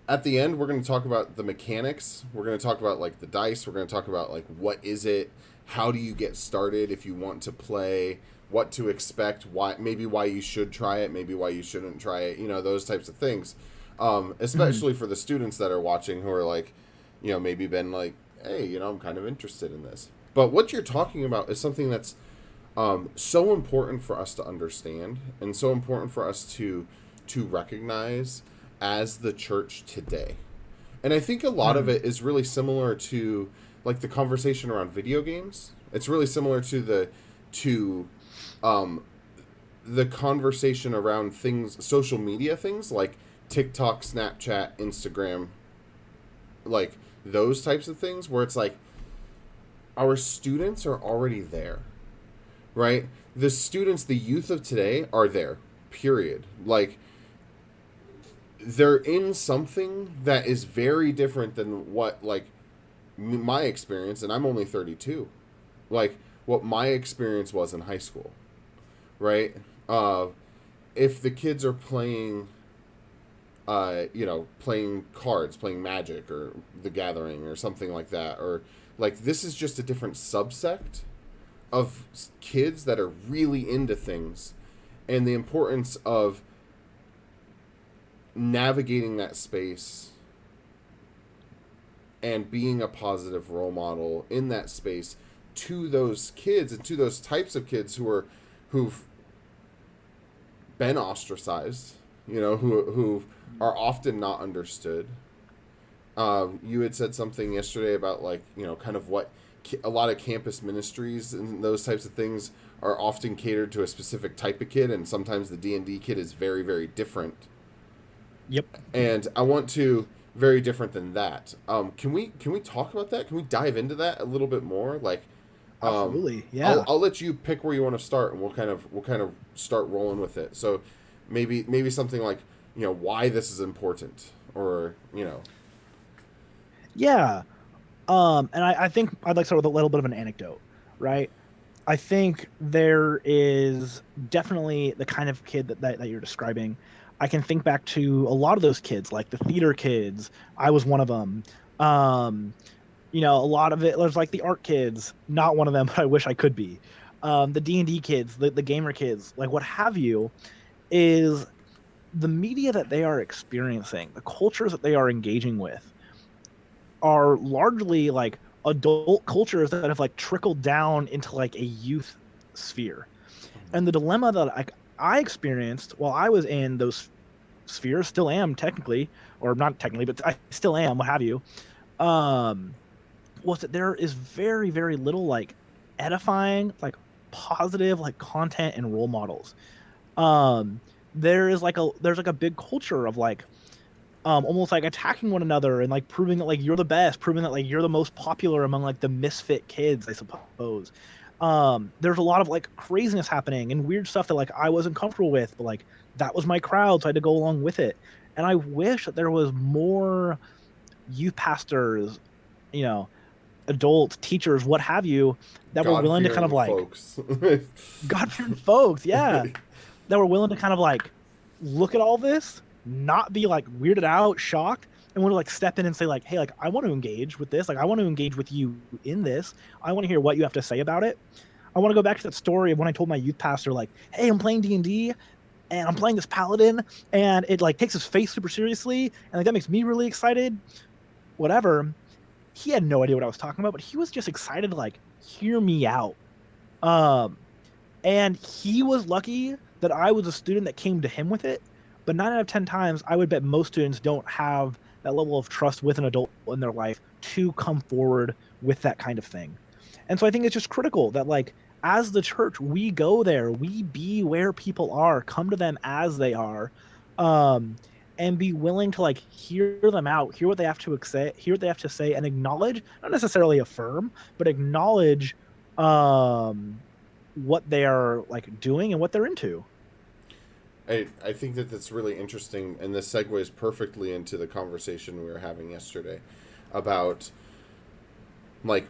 at the end we're going to talk about the mechanics. We're going to talk about like the dice. We're going to talk about like what is it, how do you get started if you want to play, what to expect, why you should try it, maybe why you shouldn't try it. You know, those types of things. mhm. Especially for the students that are watching who are like, you know, maybe been like, hey, you know, I'm kind of interested in this. But what you're talking about is something that's so important for us to understand and so important for us to recognize as the church today. And I think a lot of Mhm. it is really similar to like the conversation around video games. It's really similar to um, the conversation around things, social media things like TikTok, Snapchat, Instagram, like those types of things where it's like our students are already there, right? The students, the youth of today are there, period. Like they're in something that is very different than what like my experience, and I'm only 32. Like what my experience was in high school, right? Uh, if the kids are playing you know, playing cards, playing Magic or The Gathering or something like that, or like this is just a different subsect of kids that are really into things, and the importance of navigating that space and being a positive role model in that space to those kids and to those types of kids who've been ostracized, you know, who are often not understood. You had said something yesterday about like, you know, kind of what a lot of campus ministries and those types of things are often catered to a specific type of kid, and sometimes the D&D kid is very very different. Yep. And I want to very different than that. Can we talk about that? Can we dive into that a little bit more? Like, um, Absolutely. Yeah. I'll let you pick where you want to start, and we'll kind of start rolling with it. So maybe something like, you know, why this is important, or you know. Yeah. And I think I'd like to start with a little bit of an anecdote, right? I think there is definitely the kind of kid that you're describing. I can think back to a lot of those kids, like the theater kids. I was one of them. Um, you know, a lot of it, there's like the art kids, not one of them, but I wish I could be. The D&D kids, the gamer kids, like what have you, is the media that they are experiencing, the cultures that they are engaging with are largely like adult cultures that have like trickled down into like a youth sphere. And the dilemma that I experienced while I was in those spheres, still am technically, or not technically, but I still am, what have you, um, was that there is very, very little like edifying, like positive like content and role models. Um, there's like a big culture of like almost like attacking one another and like proving that like you're the best, proving that like you're the most popular among like the misfit kids, I suppose. There's a lot of like craziness happening and weird stuff that like I wasn't comfortable with, but like that was my crowd, so I had to go along with it. And I wish that there was more youth pastors, you know, adult teachers, what have you, that were God willing to kind of fearing like folks. God-fearing folks, yeah, that were willing to kind of like look at all this, not be like weirded out, shocked, and want to like step in and say like, hey, like I want to engage with this, like I want to engage with you in this. I want to hear what you have to say about it. I want to go back to that story of when I told my youth pastor like, hey, I'm playing D&D and I'm playing this paladin and it like takes his face super seriously and like that makes me really excited, whatever. he had no idea what I was talking about, but he was just excited to like hear me out. Um, and he was lucky that I was a student that came to him with it. But 9 out of 10 times, I would bet most students don't have that level of trust with an adult in their life to come forward with that kind of thing. And so I think it's just critical that, like, as the church, we go there, we be where people are, come to them as they are, um, and be willing to like hear them out, hear what they have to say, hear what they have to say, and acknowledge, not necessarily affirm, but acknowledge um what they are like doing and what they're into. I think that that's really interesting, and this segues perfectly into the conversation we were having yesterday about like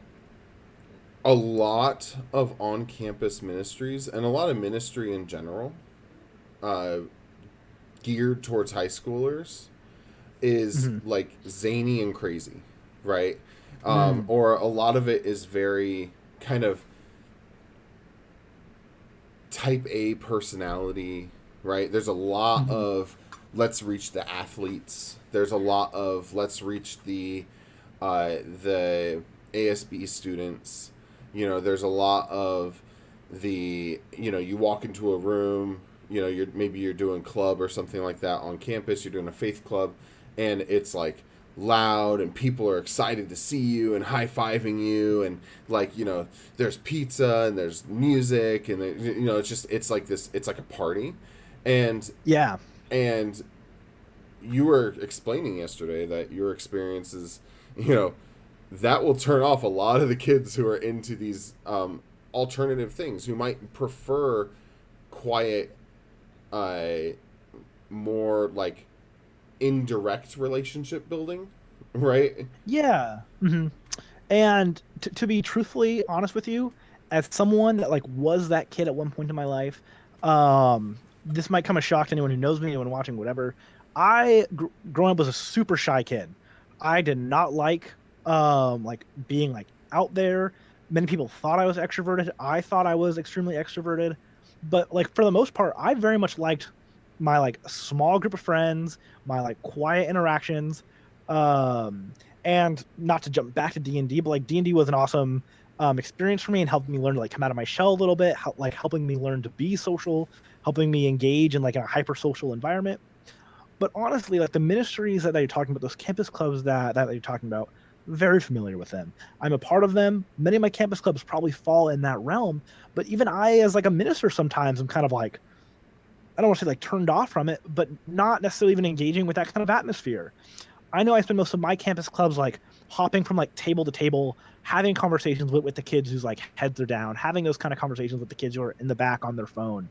a lot of on-campus ministries and a lot of ministry in general, uh, geared towards high schoolers, is Mm-hmm. like zany and crazy, right? Mm. Or a lot of it is very kind of type A personality, right? There's a lot Mm-hmm. of let's reach the athletes. There's a lot of let's reach the ASB students. You know, there's a lot of you walk into a room, you're doing club or something like that on campus, you're doing a faith club, and it's like loud and people are excited to see you and high-fiving you, and like there's pizza and there's music, and it's like this, it's like a party. and Yeah. and you were explaining yesterday that your experiences, you know that will turn off a lot of the kids who are into these alternative things, who might prefer quiet, uh, more like indirect relationship building, right? Yeah. Hmm. And to be truthfully honest with you, as someone that like was that kid at one point in my life, this might come as shock to anyone who knows me, anyone watching, whatever. Growing up was a super shy kid. I did not like being like out there. Many people thought I was extroverted. I thought I was extremely extroverted, but like for the most part, I very much liked my like small group of friends, my like quiet interactions. Um, and not to jump back to D&D, but like D&D was an awesome experience for me and helped me learn to like come out of my shell a little bit, like helping me learn to be social, helping me engage in like a hyper social environment. But honestly, like the ministries that you're talking about, those campus clubs that you're talking about, very familiar with them. I'm a part of them. Many of my campus clubs probably fall in that realm. But even I, as like a minister, sometimes I'm kind of like, I don't want to say like turned off from it, but not necessarily even engaging with that kind of atmosphere. I know I spend most of my campus clubs like hopping from like table to table, having conversations with the kids whose like heads are down, having those kind of conversations with the kids who are in the back on their phone,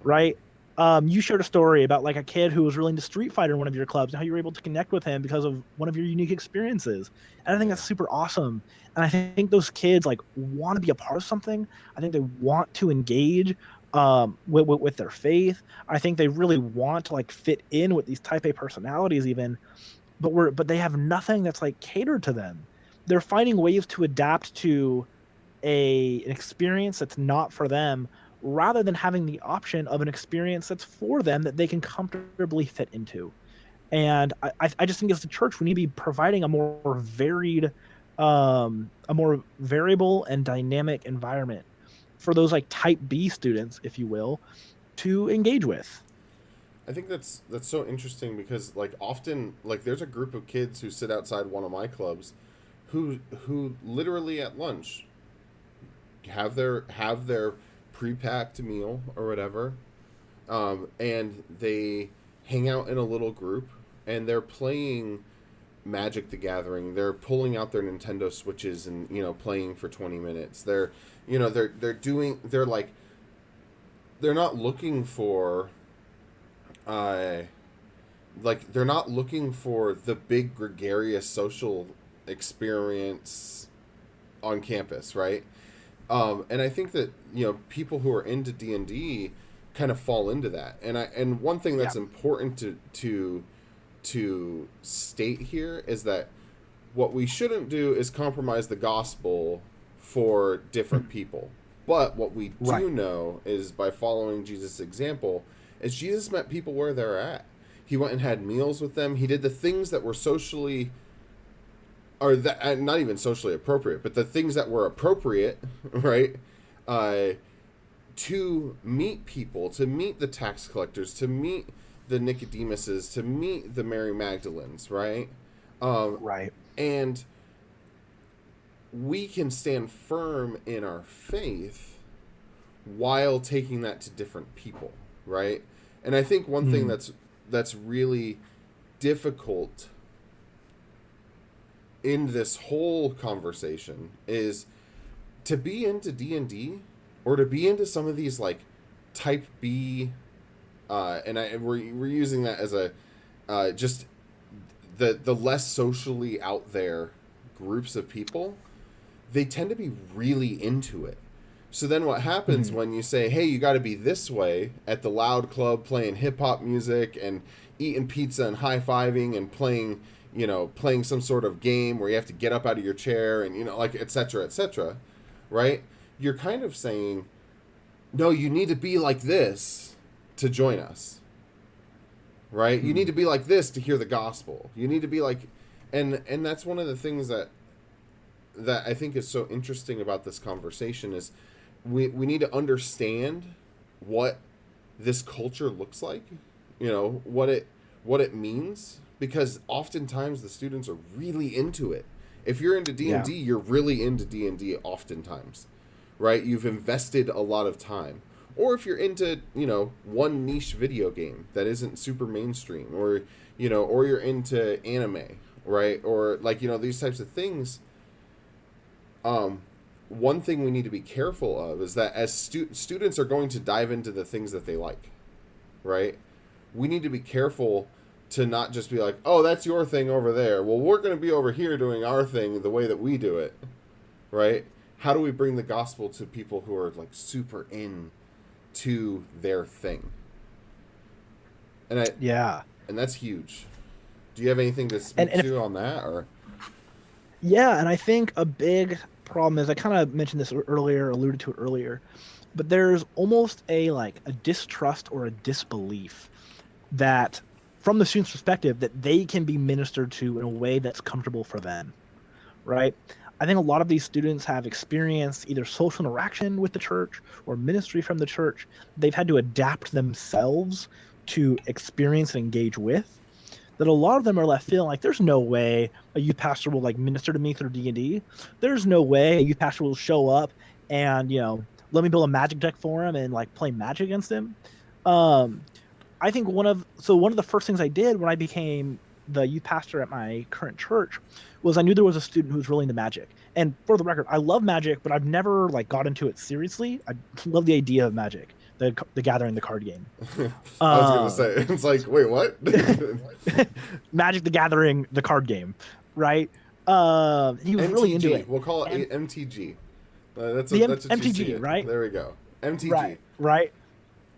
right? You shared a story about like a kid who was really into Street Fighter in one of your clubs and how you were able to connect with him because of one of your unique experiences. And I think Yeah. that's super awesome. And I think those kids like want to be a part of something. I think they want to engage with their faith. I think they really want to like fit in with these type A personalities even, but they have nothing that's like catered to them. They're finding ways to adapt to an experience that's not for them rather than having the option of an experience that's for them that they can comfortably fit into. And I just think as a church we need to be providing a more varied, a more variable and dynamic environment for those like type B students, if you will, to engage with. I think that's so interesting because like often, like there's a group of kids who sit outside one of my clubs who literally at lunch have their pre-packed meal or whatever, and they hang out in a little group, and they're playing Magic the Gathering. They're pulling out their Nintendo Switches and playing for 20 minutes. They're like, they're not looking for uh they're not looking for the big gregarious social experience on campus, right? And I think that people who are into D&D kind of fall into that. And one thing Yeah. that's important to state here is that what we shouldn't do is compromise the gospel for different people. But what we Right. do know is, by following Jesus' example, is Jesus met people where they're at. He went and had meals with them. He did the things that were socially or that not even socially appropriate, but the things that were appropriate, right? Uh, to meet people, to meet the tax collectors, to meet the Nicodemuses, to meet the Mary Magdalens, right? Um, Right. and we can stand firm in our faith while taking that to different people, right? And I think one thing Mm. that's really difficult in this whole conversation is to be into D&D or to be into some of these like type B we're using that as a just the less socially out there groups of people, they tend to be really into it. So then what happens Mm. when you say, hey, you got to be this way at the loud club playing hip hop music and eating pizza and high fiving and playing, playing some sort of game where you have to get up out of your chair and, like, et cetera, right? You're kind of saying, no, you need to be like this to join us, right? You need Mm. to be like this to hear the gospel. You need to be like, and that's one of the things that I think is so interesting about this conversation is we need to understand what this culture looks like, what it means, because oftentimes the students are really into it. If you're into Yeah. D&D, you're really into D&D oftentimes, right? You've invested a lot of time. Or if you're into, one niche video game that isn't super mainstream, or you're into anime, right? Or like, these types of things. One thing we need to be careful of is that as students are going to dive into the things that they like, right? We need to be careful to not just be like, oh, that's your thing over there. Well, we're going to be over here doing our thing the way that we do it, right? How do we bring the gospel to people who are like super in to their thing? And I Yeah. and that's huge. Do you have anything to And speak and if to on that, or? Yeah, and I think a big problem is I kind of mentioned this earlier, alluded to it earlier, but there's almost a distrust or a disbelief that from the student's perspective that they can be ministered to in a way that's comfortable for them, right? I think a lot of these students have experienced either social interaction with the church or ministry from the church. They've had to adapt themselves to experience and engage with, that a lot of them are left feeling like there's no way a youth pastor will like minister to me through D&D. There's no way a youth pastor will show up and let me build a magic deck for him and like play magic against him. Um, I think one of the first things I did when I became the youth pastor at my current church was I knew there was a student who was really into magic. And for the record, I love magic, but I've never like got into it seriously. I love the idea of magic, the gathering, the card game. I was gonna Um, say, it's like, wait, what? Magic the Gathering, the card game, right? He was really into MTG. it, We'll call and it MTG. That's the what you see MTG, it. right? There we go. Right, MTG. right.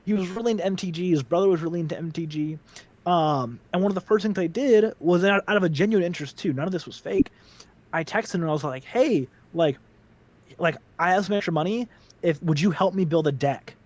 He was really into MTG. His brother was really into MTG. And one of the first things I did was out of a genuine interest too. None of this was fake. I texted him and I was like, "Hey, like I have some extra money. If would you help me build a deck?"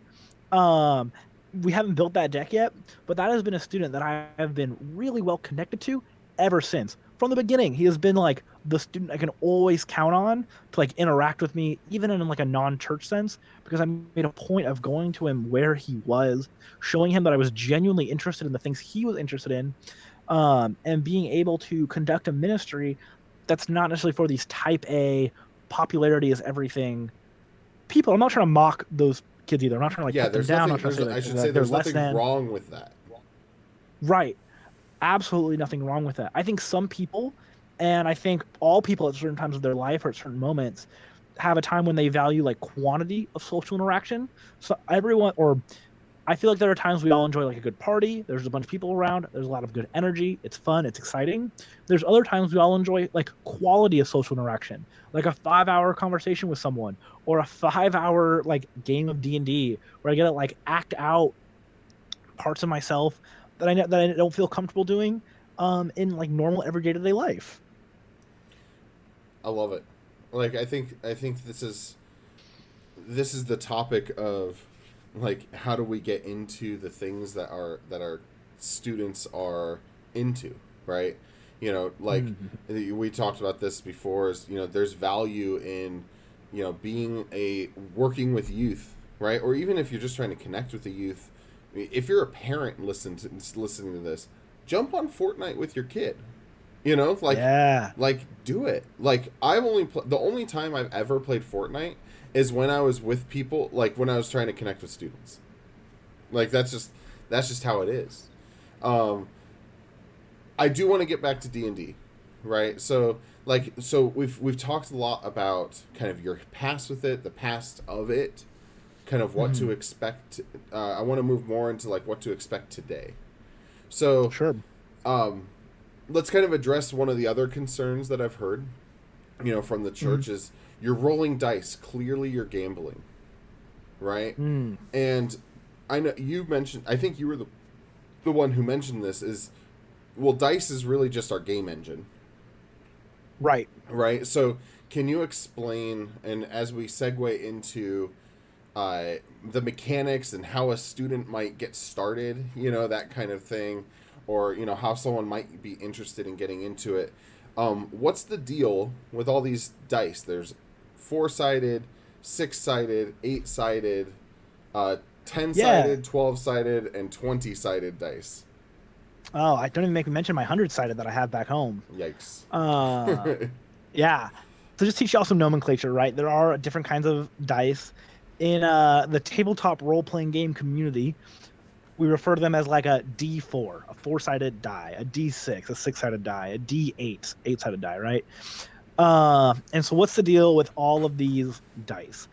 Um, we haven't built that deck yet, but that has been a student that I have been really well connected to ever since. From the beginning, he has been like the student I can always count on to like interact with me, even in like a non-church sense, because I made a point of going to him where he was, showing him that I was genuinely interested in the things he was interested in, and being able to conduct a ministry that's not necessarily for these type A popularity is everything people. I'm not trying to mock those kids either. I'm not trying to like Yeah, put them there's down. I'm not nothing. trying to There's say I like should say they're there's less nothing than. wrong with that. Right. Absolutely nothing wrong with that. I think some people, and I think all people at certain times of their life or at certain moments, have a time when they value like quantity of social interaction. So everyone, or I feel like there are times we all enjoy like a good party. There's a bunch of people around. There's a lot of good energy. It's fun. It's exciting. There's other times we all enjoy like quality of social interaction, like a 5 hour conversation with someone, or a 5 hour like game of D&D where I get to like act out parts of myself that I don't feel comfortable doing in like normal everyday to day life. I love it. Like I think this is the topic of like how do we get into the things that our students are into, right? Like we talked about this before, is, there's value in, being working with youth, right? Or even if you're just trying to connect with the youth, if you're a parent listening to this, jump on Fortnite with your kid. Like, Yeah. do it. Like, the only time I've ever played Fortnite is when I was with people, like when I was trying to connect with students. Like, that's just how it is. Um, I do want to get back to D&D, right? So, we've talked a lot about kind of your past with it, the past of it, kind of what to expect. I want to move more into like what to expect today. So, Sure. let's kind of address one of the other concerns that I've heard, from the church is you're rolling dice. Clearly, you're gambling, right? And I know you mentioned. I think you were the one who mentioned this. Is, well, dice is really just our game engine, Right. right? So, can you explain, and as we segue into the mechanics and how a student might get started, that kind of thing, or how someone might be interested in getting into it. What's the deal with all these dice? There's 4-sided, 6-sided, 8-sided, 10-sided, 12-sided, and 20-sided dice. Oh, I don't even make me mention my 100-sided that I have back home. Yikes. Yeah. So just teach y'all some nomenclature, right? There are different kinds of dice. In the tabletop role-playing game community, we refer to them as like a D4, a 4-sided die, a D6, a 6-sided die, a D8, 8-sided die, right? And so what's the deal with all of these dice?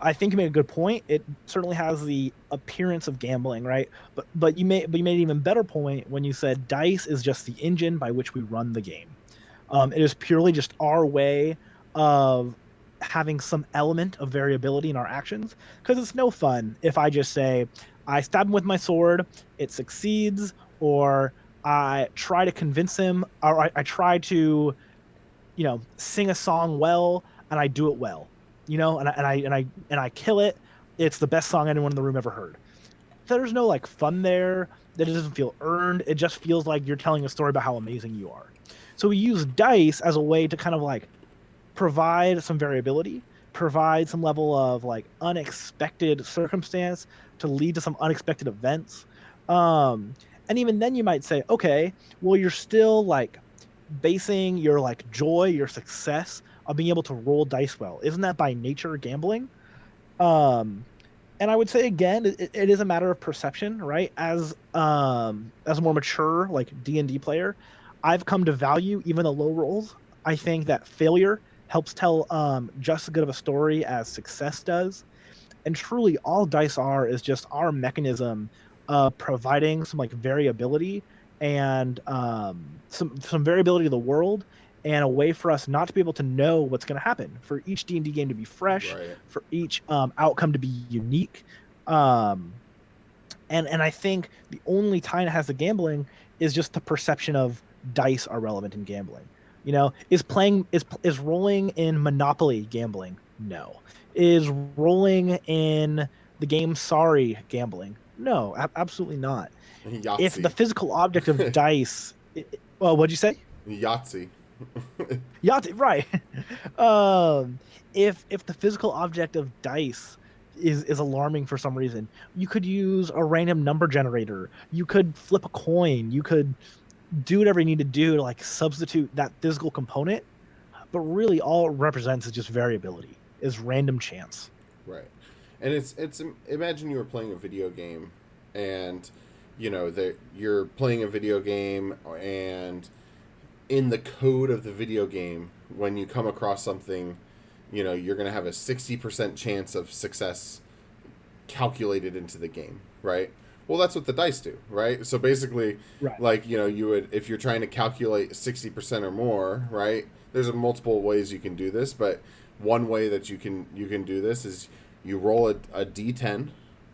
I think you made a good point. It certainly has the appearance of gambling, right? But you made an even better point when you said dice is just the engine by which we run the game. It is purely just our way of having some element of variability in our actions, because it's no fun if I just say I stab him with my sword, it succeeds, or I try to convince him, or I try to, sing a song well, and I do it well, and I kill it. It's the best song anyone in the room ever heard. There's no like fun there. That it doesn't feel earned. It just feels like you're telling a story about how amazing you are. So we use dice as a way to kind of like provide some variability, provide some level of like unexpected circumstance to lead to some unexpected events. And even then you might say, okay, well, you're still like basing your like joy, your success of being able to roll dice well. Isn't that by nature gambling? And I would say again, it is a matter of perception, right? As a more mature like D&D player, I've come to value even the low rolls. I think that failure helps tell just as good of a story as success does. And truly, all dice are is just our mechanism of providing some like variability and some variability to the world, and a way for us not to be able to know what's going to happen, for each D&D game to be fresh, Right. for each outcome to be unique. Um, and I think the only time it has the gambling is just the perception of dice are relevant in gambling. Is rolling in Monopoly gambling? No. Is rolling in the game Sorry gambling? No, absolutely not. If the Yahtzee. physical object of dice, well, what'd you say? Yahtzee. Yahtzee, right? um, if the physical object of dice is alarming for some reason, you could use a random number generator. You could flip a coin. You could do whatever you need to do to like substitute that physical component. But really, all it represents is just variability, is random chance. Right. And it's imagine you were playing a video game, and that you're playing a video game, and in the code of the video game, when you come across something, you're going to have a 60% chance of success calculated into the game, right? Well, that's what the dice do, right? So basically, Right. like, you would, if you're trying to calculate 60% or more, right? There's multiple ways you can do this, but one way that you can do this is you roll a d10,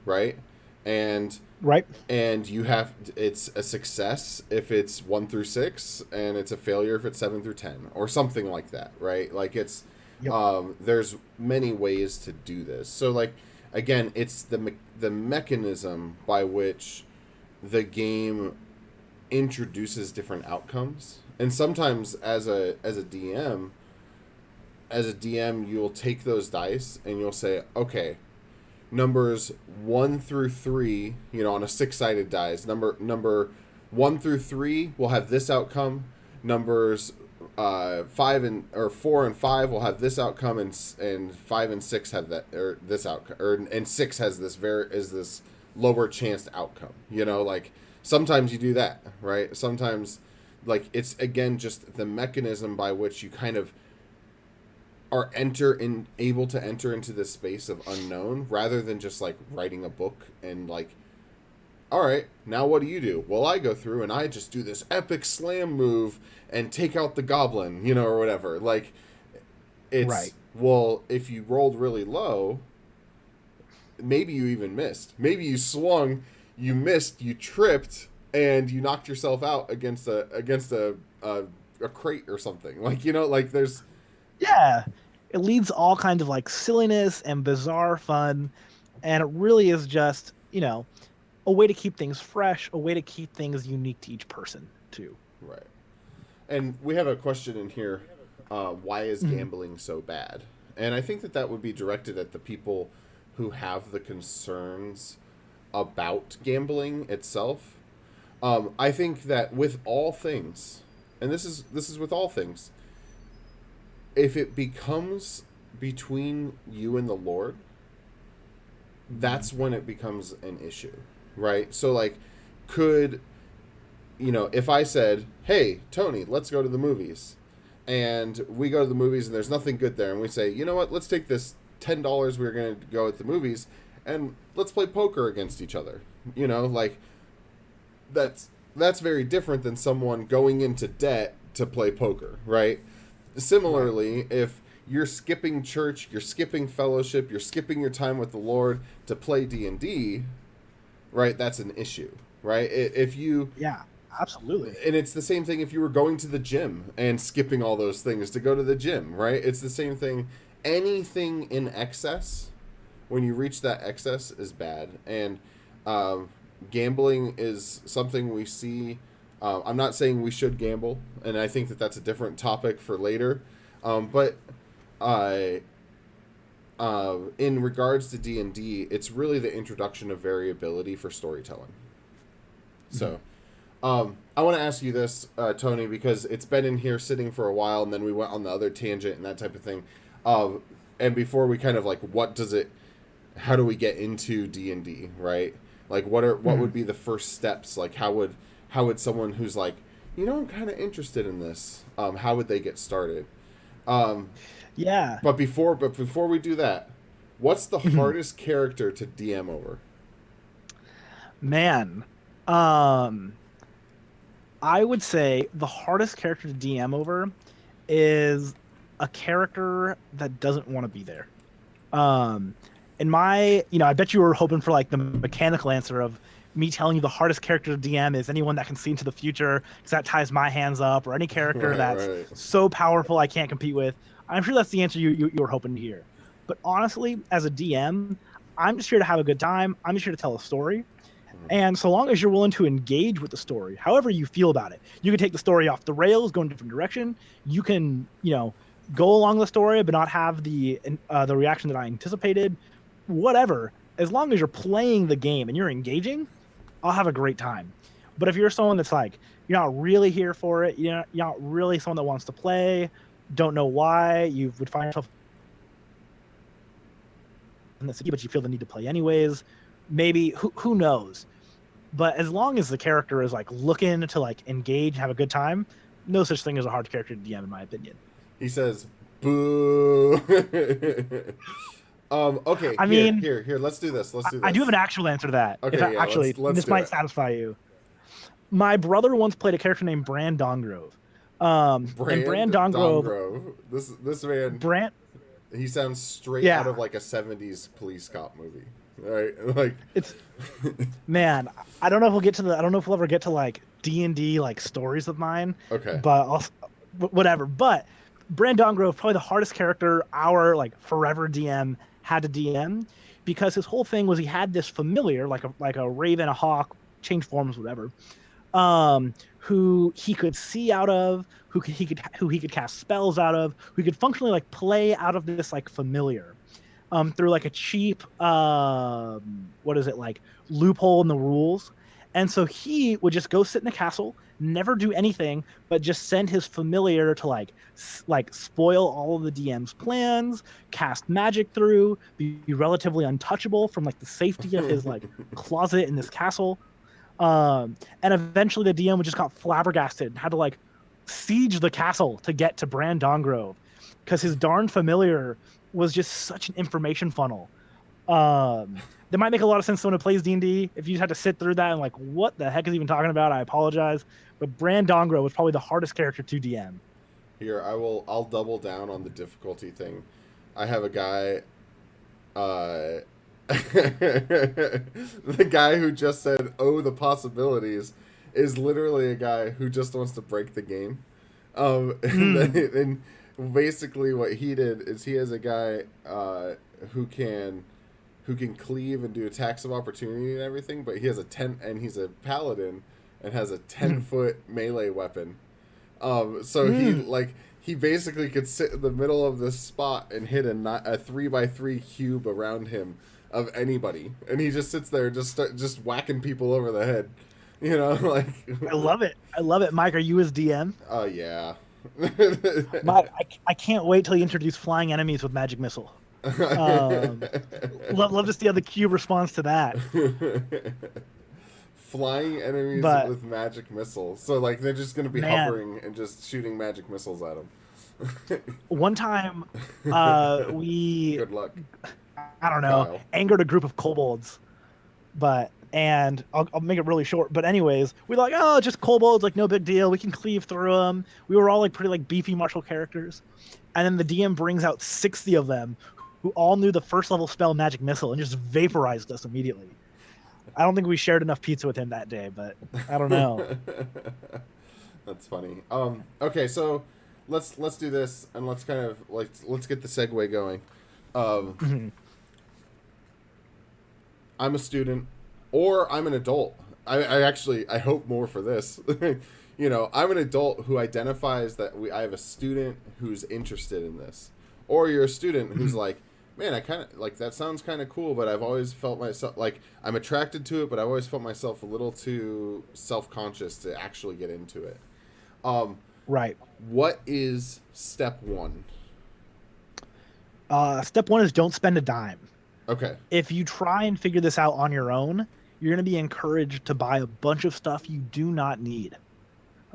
right? And Right. you have, it's a success if it's 1 through 6, and it's a failure if it's 7 through 10, or something like that, right? Like, it's Yep. there's many ways to do this. So, like, again, it's the mechanism by which the game introduces different outcomes, And sometimes as a DM, you'll take those dice and you'll say, okay, numbers 1 through 3, on a 6-sided dice, number 1 through 3 will have this outcome. Numbers 4 and 5 will have this outcome, and 5 and 6 have that or this outcome, and 6 has this lower chanced outcome. Like sometimes you do that, right? Sometimes, like, it's again just the mechanism by which you kind of are able to enter into this space of unknown, rather than just like writing a book and like, all right, now what do? Well, I go through and I just do this epic slam move and take out the goblin, or whatever. Like, it's Right. Well, if you rolled really low, maybe you even missed. Maybe you swung, you missed, you tripped, and you knocked yourself out against a crate or something. Like, like there's Yeah, it leads all kinds of like silliness and bizarre fun, and it really is just a way to keep things fresh, a way to keep things unique to each person too. right. And we have a question in here. Why is Mhm. gambling so bad? And I think that would be directed at the people who have the concerns about gambling itself. I think that with all things, and this is with all things, if it becomes between you and the Lord, that's when it becomes an issue, right? So, like, could, if I said, hey, Tony, let's go to the movies, and we go to the movies and there's nothing good there, and we say, you know what, let's take this $10 we're going to go at the movies and let's play poker against each other. Like, that's very different than someone going into debt to play poker, right? Similarly, if you're skipping church, you're skipping fellowship, you're skipping your time with the Lord to play D&D, right? That's an issue, right? If you Yeah, absolutely. And it's the same thing if you were going to the gym and skipping all those things to go to the gym, right? It's the same thing. Anything in excess, when you reach that excess, is bad. And gambling is something we see. I'm not saying we should gamble, and I think that that's a different topic for later. But in regards to D&D, it's really the introduction of variability for storytelling. So, I want to ask you this, Tony, because it's been in here sitting for a while, and then we went on the other tangent and that type of thing. And before we kind of like, how do we get into D&D, right? Like, what would be the first steps? Like, how would someone who's like, I'm kind of interested in this, how would they get started? Yeah. But before we do that, what's the hardest character to DM over? Man, I would say the hardest character to DM over is a character that doesn't want to be there. In my, I bet you were hoping for like the mechanical answer of me telling you the hardest character to DM is anyone that can see into the future, because that ties my hands up, or any character that's Right. so powerful I can't compete with. I'm sure that's the answer you were hoping to hear. But honestly, as a DM, I'm just here to have a good time. I'm just here to tell a story. And so long as you're willing to engage with the story, however you feel about it, you can take the story off the rails, go in a different direction. You can, go along the story, but not have the reaction that I anticipated. Whatever. As long as you're playing the game and you're engaging, I'll have a great time. But if you're someone that's like, you're not really here for it, you're not really someone that wants to play, don't know why, you would find yourself in the city, but you feel the need to play anyways, maybe, who knows? But as long as the character is like looking to like engage, have a good time, no such thing as a hard character to DM, in my opinion. He says, "Boo." Okay. I mean, here. Let's do this. I do have an actual answer to that. Okay, If yeah, actually, let's this do might it. satisfy you. My brother once played a character named Bran Dongrove. And Bran Dongrove, Dongrove. This man, Bran, he sounds straight yeah, out of like a '70s police cop movie, right? Like, it's man. I don't know if we'll get to the. I don't know if we'll ever get to like D&D like stories of mine. okay, But whatever. But Bran Dongrove, probably the hardest character our like forever DM had to DM, because his whole thing was he had this familiar like a raven, a hawk, change forms, whatever. who he could see out of, who he could cast spells out of, who could functionally like play out of this like familiar through like a cheap what is it like loophole in the rules. And so he would just go sit in a castle, never do anything, but just send his familiar to like spoil all of the DM's plans, cast magic through, be relatively untouchable from like the safety of his like closet in this castle. And eventually the DM would just got flabbergasted and had to like siege the castle to get to Bran Dongrove because his darn familiar was just such an information funnel. That might make a lot of sense to someone who plays D&D. If you just had to sit through that and like, what the heck is he even talking about? I apologize. But Bran Dongrove was probably the hardest character to DM. Here, I'll double down on the difficulty thing. I have a guy, the guy who just said, "Oh, the possibilities," is literally a guy who just wants to break the game. And basically, what he did is he has a guy who can cleave and do attacks of opportunity and everything, but he has and he's a paladin and has a 10-foot melee weapon. So he basically could sit in the middle of this spot and hit a 3x3 cube around him of anybody, and he just sits there just whacking people over the head. Like I love it. I love it. Mike, are you his DM? Oh yeah. Mike, I can't wait till you introduce flying enemies with magic missile. Love to see how the cube responds to that. Flying enemies with magic missiles. So like they're just gonna be hovering and just shooting magic missiles at them. One time, we good luck. I don't know, angered a group of kobolds, and I'll make it really short. But anyways, we were like, oh, just kobolds, like no big deal. We can cleave through them. We were all like pretty like beefy martial characters, and then the DM brings out 60 of them who all knew the first level spell magic missile and just vaporized us immediately. I don't think we shared enough pizza with him that day, but I don't know. That's funny. Okay, so let's do this and let's kind of let's get the segue going. I'm a student or I'm an adult. I hope more for this. I'm an adult who identifies that I have a student who's interested in this. Or you're a student who's like, man, I kind of like that sounds kind of cool, but I've always felt myself like I'm attracted to it, but I've always felt myself a little too self-conscious to actually get into it. Right. What is step one? Step one is don't spend a dime. Okay. If you try and figure this out on your own, you're going to be encouraged to buy a bunch of stuff you do not need.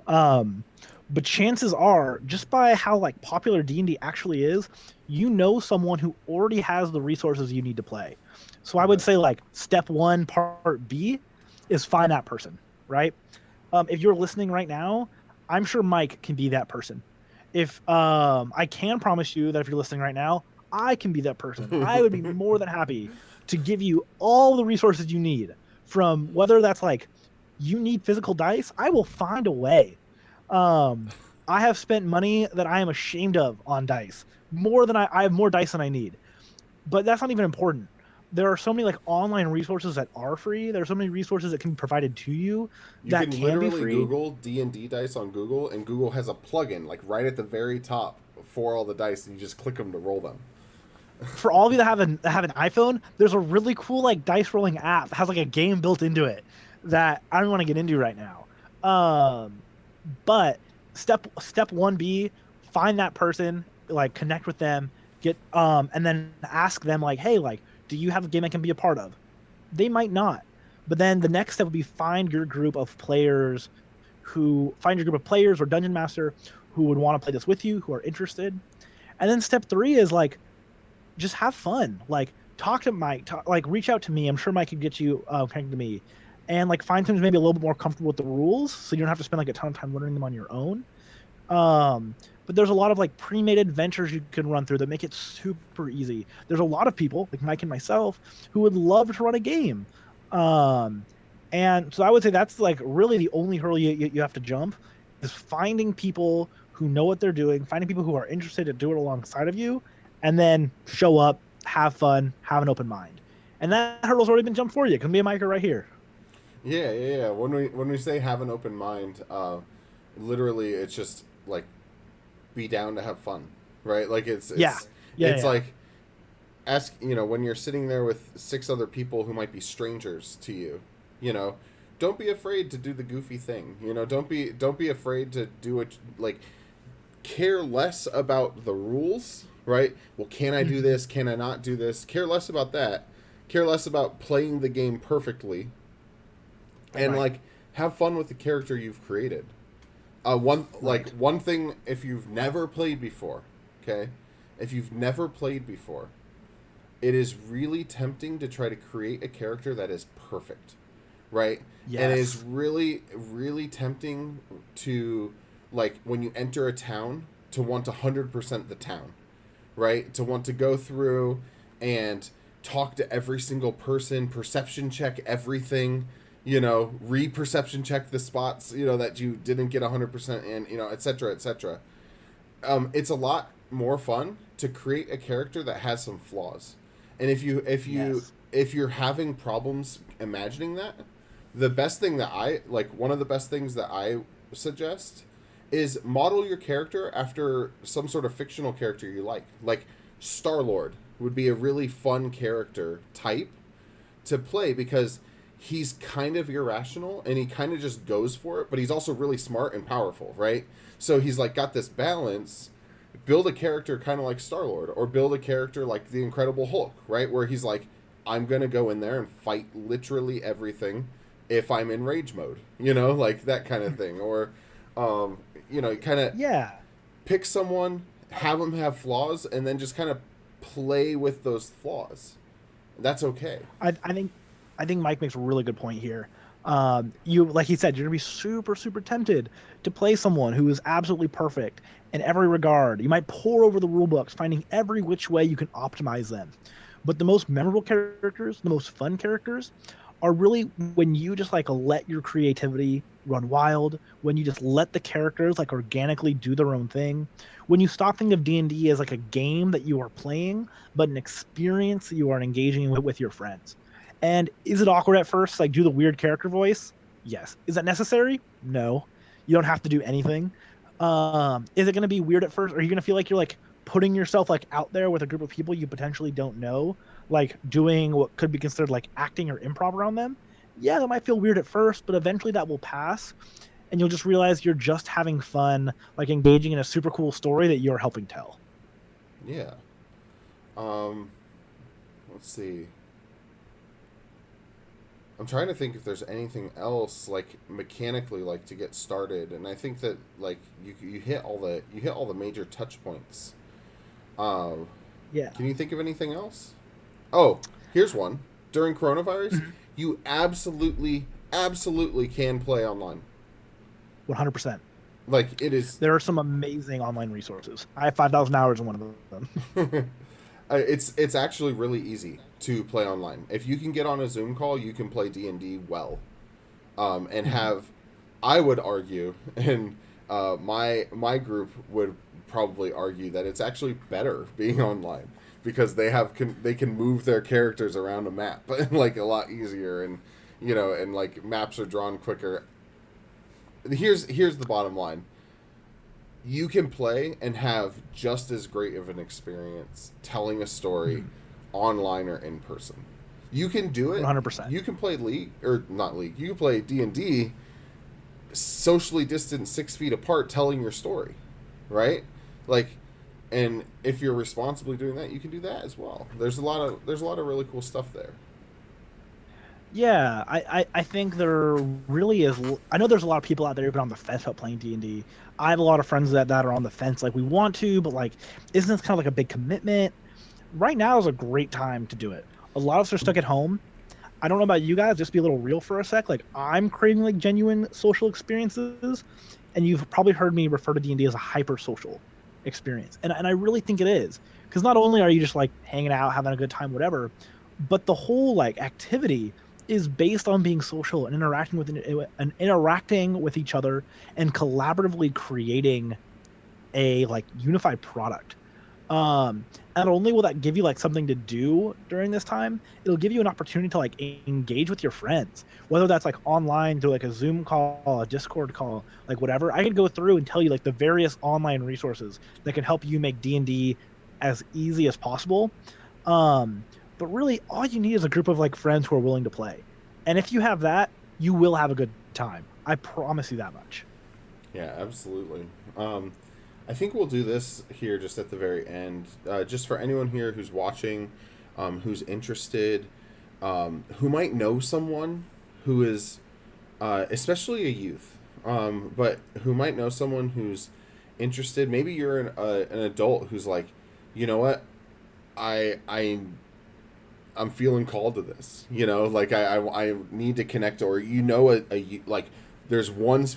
But chances are, just by how like popular D&D actually is, you know someone who already has the resources you need to play. So I would say like step one, part B, is find that person, right? If you're listening right now, I'm sure Mike can be that person. If I can promise you that if you're listening right now, I can be that person. I would be more than happy to give you all the resources you need, from whether that's like you need physical dice, I will find a way. I have spent money that I am ashamed of on dice. I have more dice than I need. But that's not even important. There are so many like online resources that are free. There are so many resources that can be provided to you that can literally be free. Google D&D dice on Google, and Google has a plugin like right at the very top for all the dice, and you just click them to roll them. For all of you that have an iPhone, there's a really cool like dice rolling app that has like a game built into it that I don't want to get into right now. But step 1B, find that person, like connect with them, and then ask them like, hey, like, do you have a game I can be a part of? They might not. But then the next step would be find your group of players or dungeon master who would want to play this with you, who are interested. And then step 3 is like, just have fun. Like, talk to Mike. Reach out to me. I'm sure Mike could get you connected to me, and like find things maybe a little bit more comfortable with the rules, so you don't have to spend like a ton of time learning them on your own. But there's a lot of like pre-made adventures you can run through that make it super easy. There's a lot of people like Mike and myself who would love to run a game. And so I would say that's like really the only hurdle you have to jump, is finding people who know what they're doing, finding people who are interested to do it alongside of you, and then show up, have fun, have an open mind. And that hurdle's already been jumped for you. It can be a Micah right here. Yeah. When we say have an open mind, literally it's just like be down to have fun, right? Like it's Yeah, it's yeah, it's yeah. like ask, when you're sitting there with six other people who might be strangers to you, you know, don't be afraid to do the goofy thing. Don't be afraid to do it. Like, care less about the rules, right? Well, can I do Hmm. this? Can I not do this? Care less about that. Care less about playing the game perfectly, and Right. like have fun with the character you've created. Right. One thing, if you've never played before, okay, if you've never played before, it is really tempting to try to create a character that is perfect, right? And it is Yes. really, really tempting to, like, when you enter a town, to want 100% the town, right? To want to go through and talk to every single person, perception check everything, re-perception check the spots, that you didn't get 100% in, et cetera, et cetera. It's a lot more fun to create a character that has some flaws. And Yes. if you're having problems imagining that, the best thing that I like one of the best things that I suggest is model your character after some sort of fictional character you like. Like Star-Lord would be a really fun character type to play because he's kind of irrational and he kind of just goes for it, but he's also really smart and powerful, right? So he's like got this balance. Build a character kind of like Star Lord, or build a character like the Incredible Hulk, right? Where he's like, I'm gonna go in there and fight literally everything if I'm in rage mode, like that kind of thing. Or, um, kind of Yeah. pick someone, have them have flaws, and then just kind of play with those flaws. That's okay. I think Mike makes a really good point here. You like he said, you're gonna be super super tempted to play someone who is absolutely perfect in every regard. You might pore over the rule books, finding every which way you can optimize them. But the most memorable characters, the most fun characters, are really when you just like let your creativity run wild, when you just let the characters like organically do their own thing, when you stop thinking of D&D as like a game that you are playing, but an experience that you are engaging with your friends. And is it awkward at first? Like, do the weird character voice? Yes. Is that necessary? No. You don't have to do anything. Is it going to be weird at first? Are you going to feel like you're like putting yourself like out there with a group of people you potentially don't know, like doing what could be considered like acting or improv around them? Yeah, that might feel weird at first, but eventually that will pass, and you'll just realize you're just having fun, like engaging in a super cool story that you're helping tell. Yeah. Um, let's see. I'm trying to think if there's anything else like mechanically like to get started, and I think that like you hit all the major touch points. Um, Yeah. can you think of anything else? Oh, here's one. During coronavirus, Mhm. you absolutely can play online. 100%. Like it is, There are some amazing online resources. I have 5,000 hours in one of them. it's actually really easy to play online. If you can get on a Zoom call, you can play D&D well. And Mhm. have, I would argue, and my group would probably argue that it's actually better being online because they can move their characters around a map like a lot easier, and and like maps are drawn quicker. Here's the bottom line: you can play and have just as great of an experience telling a story Mhm. online or in person. You can do it. 100%. You can play League, or not League. You can play D&D socially distant 6 feet apart telling your story, right? Like, and if you're responsibly doing that, you can do that as well. There's a lot of really cool stuff there. Yeah, I think there really is. I know there's a lot of people out there who've been on the fence about playing D&D. I have a lot of friends that are on the fence, like we want to, but like, isn't this kind of like a big commitment? Right now is a great time to do it. A lot of us are stuck at home. I don't know about you guys, just be a little real for a sec. Like I'm craving like genuine social experiences, and you've probably heard me refer to D&D as a hyper social experience. And I really think it is. Because not only are you just like hanging out, having a good time, whatever, but the whole like activity is based on being social and interacting with each other and collaboratively creating a like unified product. Not only will that give you like something to do during this time, it'll give you an opportunity to like engage with your friends, whether that's like online through like a Zoom call, a Discord call, like whatever. I can go through and tell you like the various online resources that can help you make D&D as easy as possible. Um, but really all you need is a group of like friends who are willing to play. And if you have that, you will have a good time. I promise you that much. Yeah, absolutely. I think we'll do this here just at the very end. Just for anyone here who's watching, who's interested, who might know someone who is, especially a youth, but who might know someone who's interested. Maybe you're an adult who's like, you know what, I I'm feeling called to this. You know, like I need to connect, or like there's one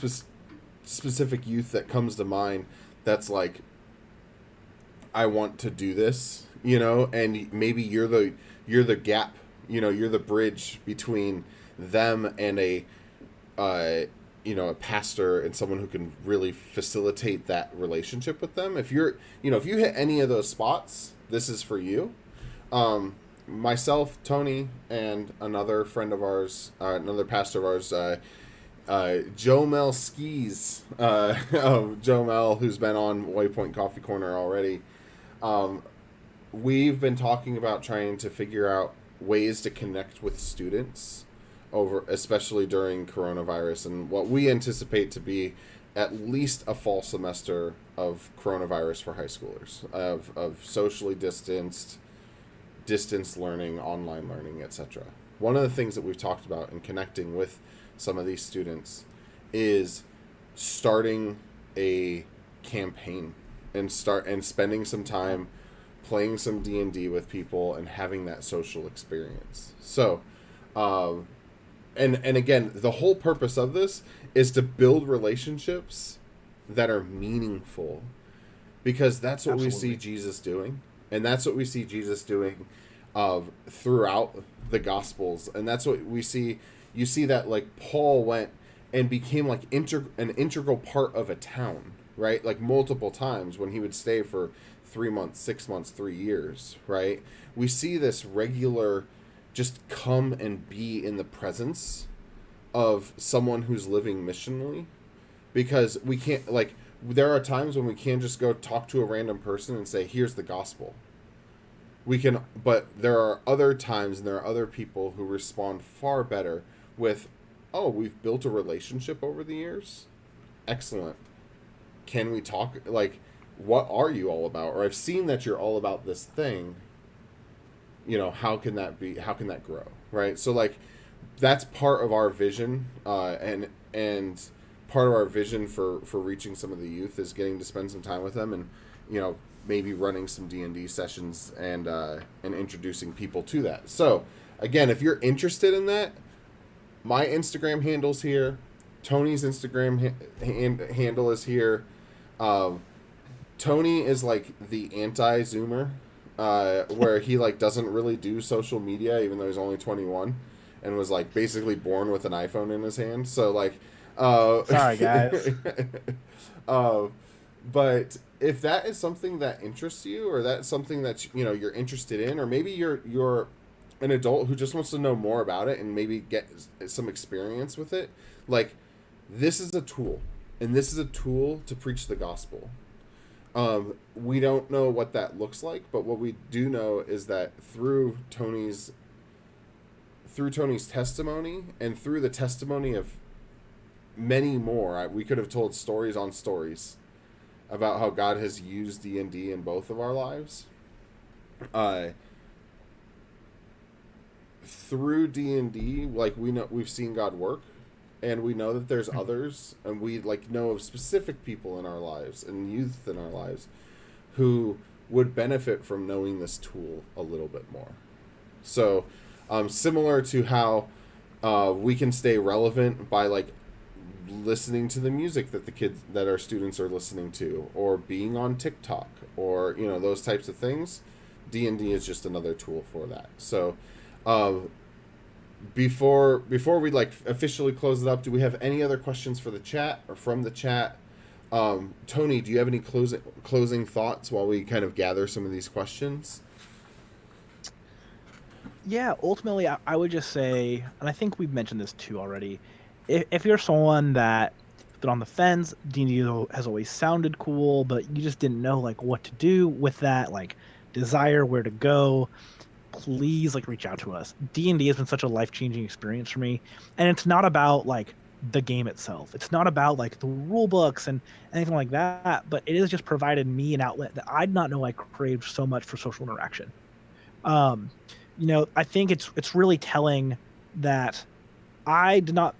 specific youth that comes to mind that's like, I want to do this, you know, and maybe you're the gap, you know, you're the bridge between them and a pastor and someone who can really facilitate that relationship with them. If you're, if you hit any of those spots, this is for you. Myself, Tony, and another friend of ours, another pastor of ours, Joe Mel Skis, Joe Mel, who's been on Waypoint Coffee Corner already. We've been talking about trying to figure out ways to connect with students especially during coronavirus, and what we anticipate to be at least a fall semester of coronavirus for high schoolers, of socially distance learning, online learning, etc. One of the things that we've talked about in connecting with some of these students is starting a campaign and spending some time playing some D&D with people and having that social experience. So, and again, the whole purpose of this is to build relationships that are meaningful, because that's what Absolutely. we see Jesus doing, and that's what we see Jesus doing throughout the Gospels, and that's what we see. You see that like Paul went and became like an integral part of a town, right? Like multiple times when he would stay for 3 months, 6 months, 3 years, right? We see this regular just come and be in the presence of someone who's living missionally, because we can't, like, there are times when we can't just go talk to a random person and say, here's the gospel. We can, but there are other times and there are other people who respond far better with, oh, we've built a relationship over the years. Excellent. Can we talk? Like, what are you all about? Or I've seen that you're all about this thing. How can that be? How can that grow? Right. So like, that's part of our vision, and part of our vision for reaching some of the youth is getting to spend some time with them, and maybe running some D&D sessions, and introducing people to that. So again, if you're interested in that, my Instagram handle's here. Tony's Instagram handle is here. Tony is like the anti-Zoomer, where he like doesn't really do social media, even though he's only 21, and was like basically born with an iPhone in his hand. So like, Sorry, guys. uh, but if that is something that interests you, or that's something that you're interested in, or maybe you're an adult who just wants to know more about it and maybe get some experience with it, like, this is a tool, and this is a tool to preach the gospel. We don't know what that looks like, but what we do know is that through Tony's testimony, and through the testimony of many more, we could have told stories on stories about how God has used D&D in both of our lives. Through D&D, like, we've seen God work, and we know that there's others, and we like know of specific people in our lives and youth in our lives who would benefit from knowing this tool a little bit more. So, similar to how we can stay relevant by like listening to the music that our students are listening to, or being on TikTok, or those types of things, D&D is just another tool for that. So, before we like officially close it up, do we have any other questions for the chat, or from the chat? Tony, do you have any closing thoughts while we kind of gather some of these questions? Yeah, ultimately, I would just say, and I think we've mentioned this too already. If you're someone that been on the fence, D&D has always sounded cool, but you just didn't know like what to do with that like desire, where to go, please like reach out to us. D&D has been such a life-changing experience for me, and it's not about like the game itself. It's not about like the rule books and anything like that, but it has just provided me an outlet that I did not know I craved so much for social interaction. Um, I think it's really telling that I did not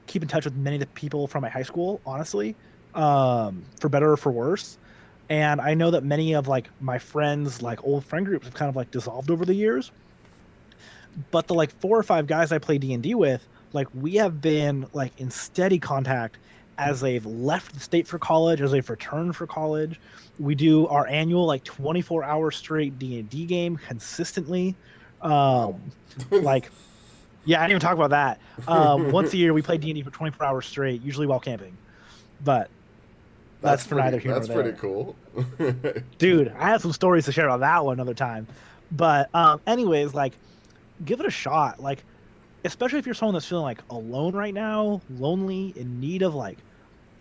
keep in touch with many of the people from my high school, honestly, for better or for worse. And I know that many of like my friends, like old friend groups, have kind of like dissolved over the years. But the like four or five guys I play D&D with, like we have been like in steady contact as they've left the state for college, as they've returned for college. We do our annual like 24-hour straight D&D game consistently. Wow. Um like yeah, I didn't even talk about that. Once a year we play D&D for 24 hours straight, usually while camping. But that's for neither here nor That's pretty there. cool. Dude, I have some stories to share about that one another time. But anyways, like give it a shot. Like especially if you're someone that's feeling like alone right now, lonely, in need of like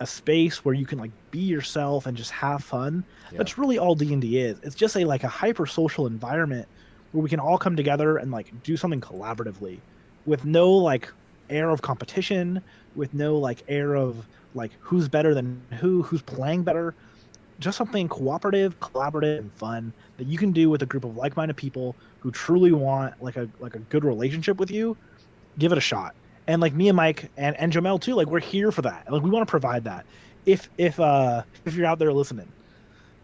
a space where you can like be yourself and just have fun. Yeah. That's really all D&D is. It's just a like a hyper social environment where we can all come together and like do something collaboratively with no like air of competition, with no like air of like who's better than who's playing better. Just something cooperative, collaborative, and fun that you can do with a group of like-minded people who truly want like a good relationship with you. Give it a shot. And like me and Mike and Jamel too, like we're here for that. Like we want to provide that. If you're out there listening.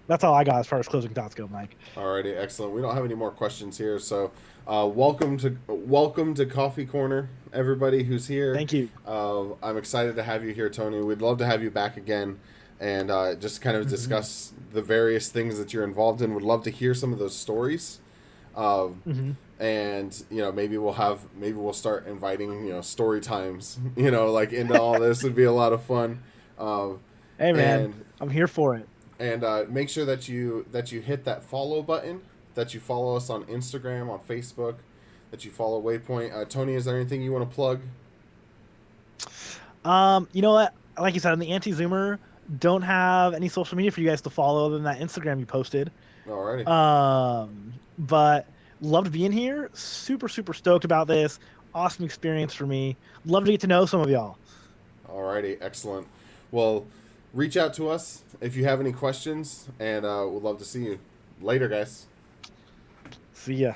That's all I got as far as closing thoughts go, Mike. Alrighty, excellent. We don't have any more questions here, so welcome to Coffee Corner, everybody who's here. Thank you. I'm excited to have you here, Tony. We'd love to have you back again, and just kind of Hmm. discuss the various things that you're involved in. Would love to hear some of those stories. Um, Hmm. and maybe we'll start inviting story times like into all this. It'd be a lot of fun. Um, Hey man, and I'm here for it. make sure that you hit that follow button, that you follow us on Instagram, on Facebook, that you follow Waypoint. Tony, is there anything you want to plug? You know what? Like you said, on the anti-zoomer, don't have any social media for you guys to follow other than that Instagram you posted. Alrighty. But loved being here. Super, super stoked about this. Awesome experience for me. Love to get to know some of y'all. Alrighty, excellent. Well, reach out to us if you have any questions, and we'd love to see you later, guys. See ya.